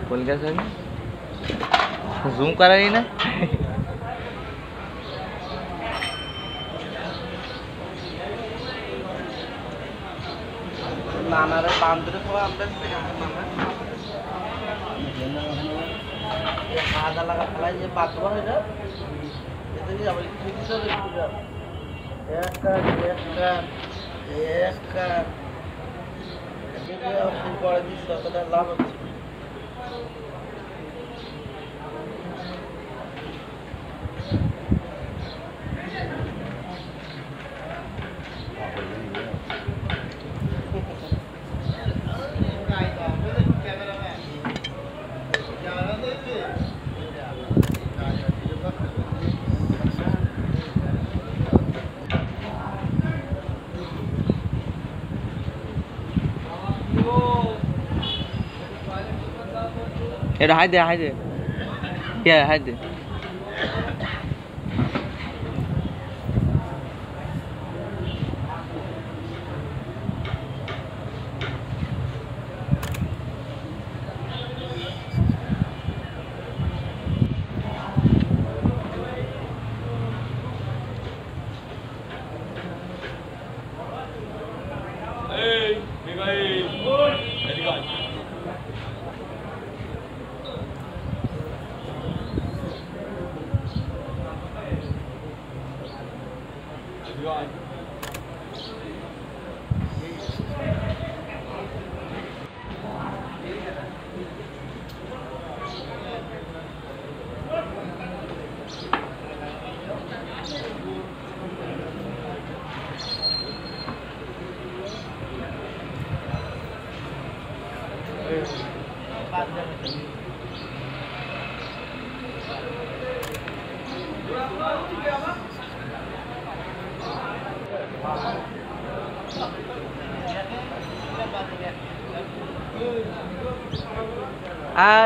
কোন গেছে জুম করাই না নানারে বান্ধরে সবাই আমরা আদা লাগা ফেলাই যে পাতবা হয় না এতে কি আবার কিছু কিছু একটা পরে দিচ্ছ কতটা লাভ হচ্ছে এটা হাই দে কে হাই দে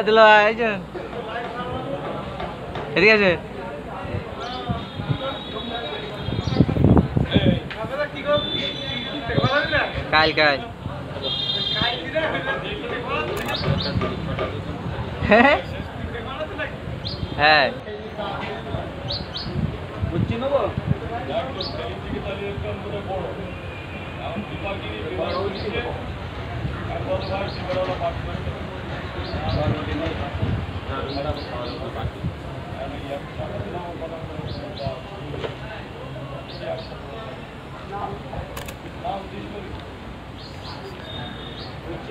দিল আইছেন এদিকে আছে কাল হ্যাঁ বুঝছি নেবো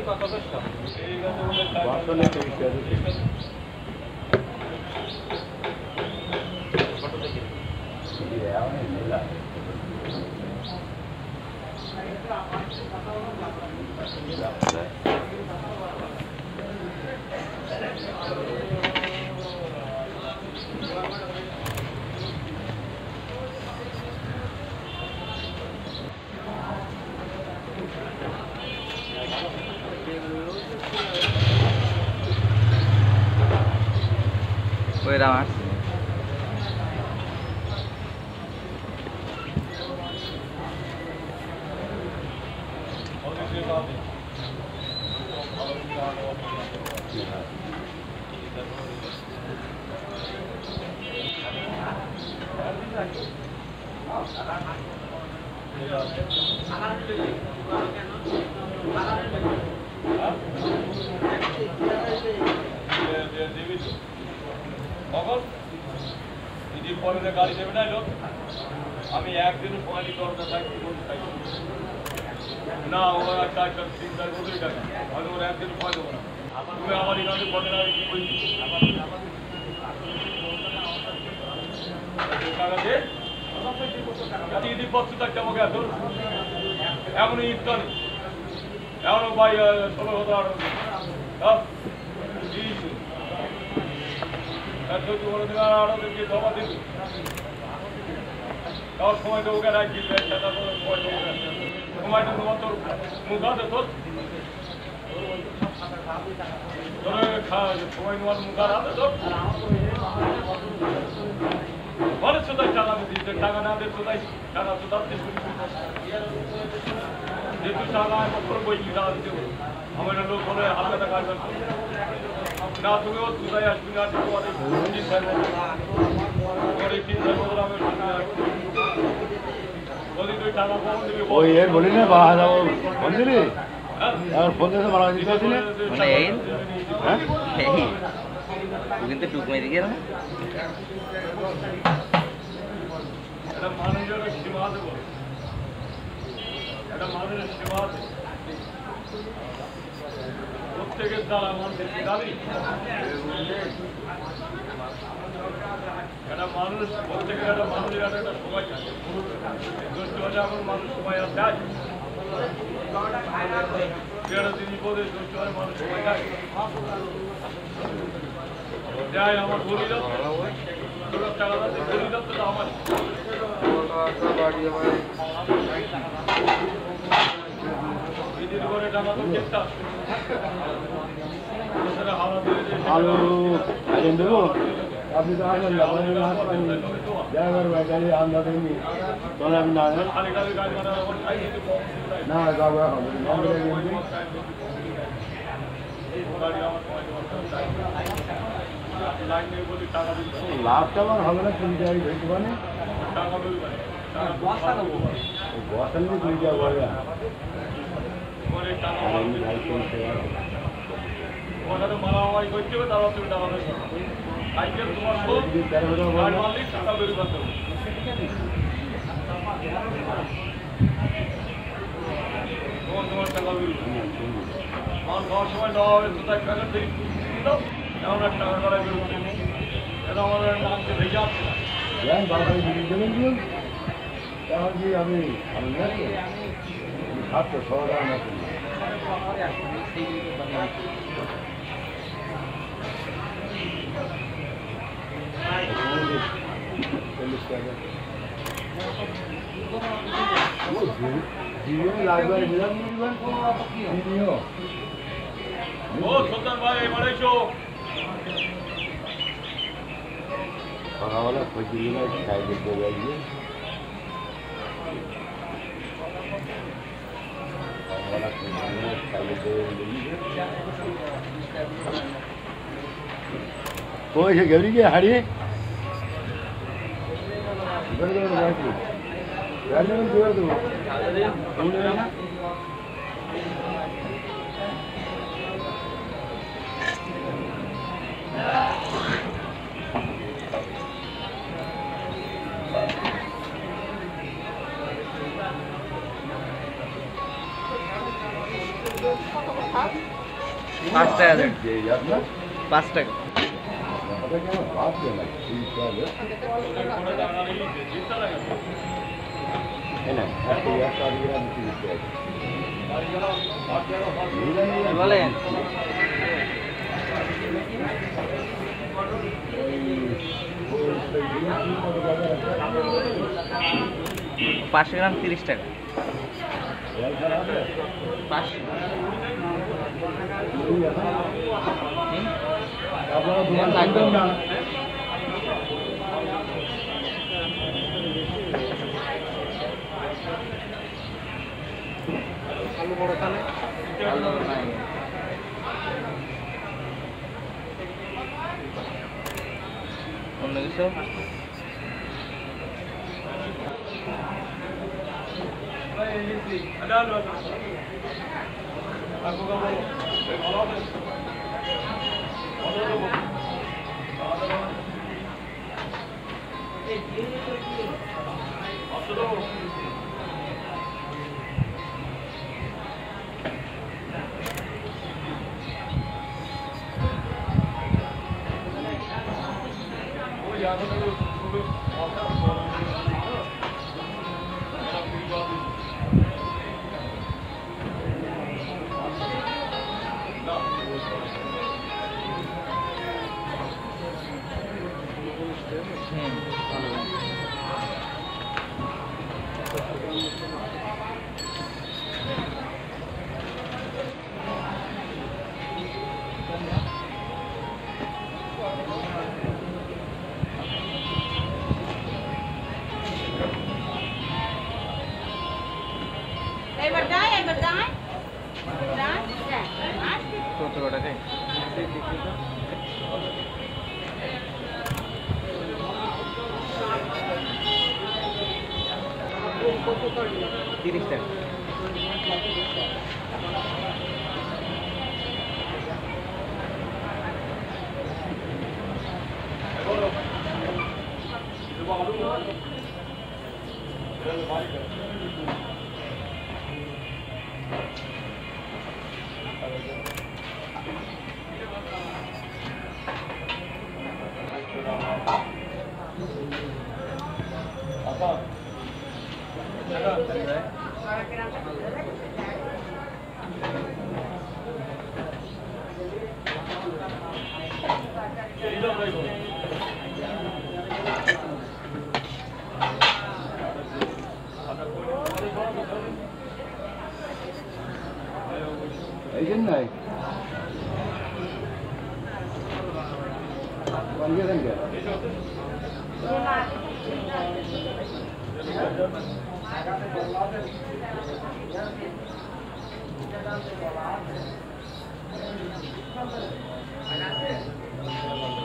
কত করছো ওই রাম গাড়ি দেবে না লোক আমি একদিন পানি দরকার থাকি না ওরা একটা চিন্তা করতেই থাকে হয়তো ওরা একদিন পাই দেবো না তুমি আমার এখানে বলে না কি বলছি ঈদ বছর থাকতে আমাকে এত এমন ঈদ কানি এমন ভাই 16,000 আরো দিকে জমা দিবি তার সময় তো ওকে রাখবি সময়টা তোমার তোর মুখ আছে তোর সময় তোমার মুখ আছে তোর মানুষ তো টাকা দিচ্ছে টাকা না দিচ্ছে তাই টাকা তো তার যেহেতু টাকা বছর বইছি টাকা দিতে আমার লোক বলে হাতে টাকা না তুমিও কোথায় আসবি না তোমাদের ওই এর বলি না বাহার ফোন দিলি আর ফোন দিতে মারা দিতে আসলে মানে এই কিন্তু টুক মেরে গেল না এটা মানুষের সীমা দেব এটা মানুষের সীমা আছে প্রত্যেকের দ্বারা মানুষের দাবি একটা মানুষ প্রত্যেকের একটা মানুষের একটা সময় থাকে জ্যৈষ্ঠ মাসে এখন মানুষ সময় আর দেয় একটা দিন পরে জ্যৈষ্ঠ মাসে মানুষ সময় দেয় দেয় আমার বলিদান টাকা বলিদান তো আমার বিদির করে টাকা তো চেষ্টা আলু আইন দেবো আপনি তো আসেন ড্রাইভার ভাই গাড়ি আন্দা দেননি তাহলে আমি না না যাবো লাভটা আমার হবে না কুড়ি টাকা ভেটে মানে বসা নিয়ে কুড়ি টাকা বলে মারামারি করতে হবে তারপর তুমি টাকা দেবে সাইকেল তোমার গাড়ি মারলেই টাকা বের করতে হবে তোমার টাকা বের আমার খাওয়ার সময় দেওয়া হবে তো তাই টাকা দিয়ে দাও এমন এক টাকা করাই বের করতে এটা আমার নামকে ভেজে আসছে না এখন কি আমি ছাত্র সবাই না সকালবেলা খোঁজ খাই দেখতে যাইয়ে कोई से गौरी के हाड़ी पाँच टाका दें 5 টাকা বলেন 500 গ্রাম 30 টাকা 500 ভালো নাই অন্য কিছু কত টাকা $30 টাকা এই জন্যই Gracias.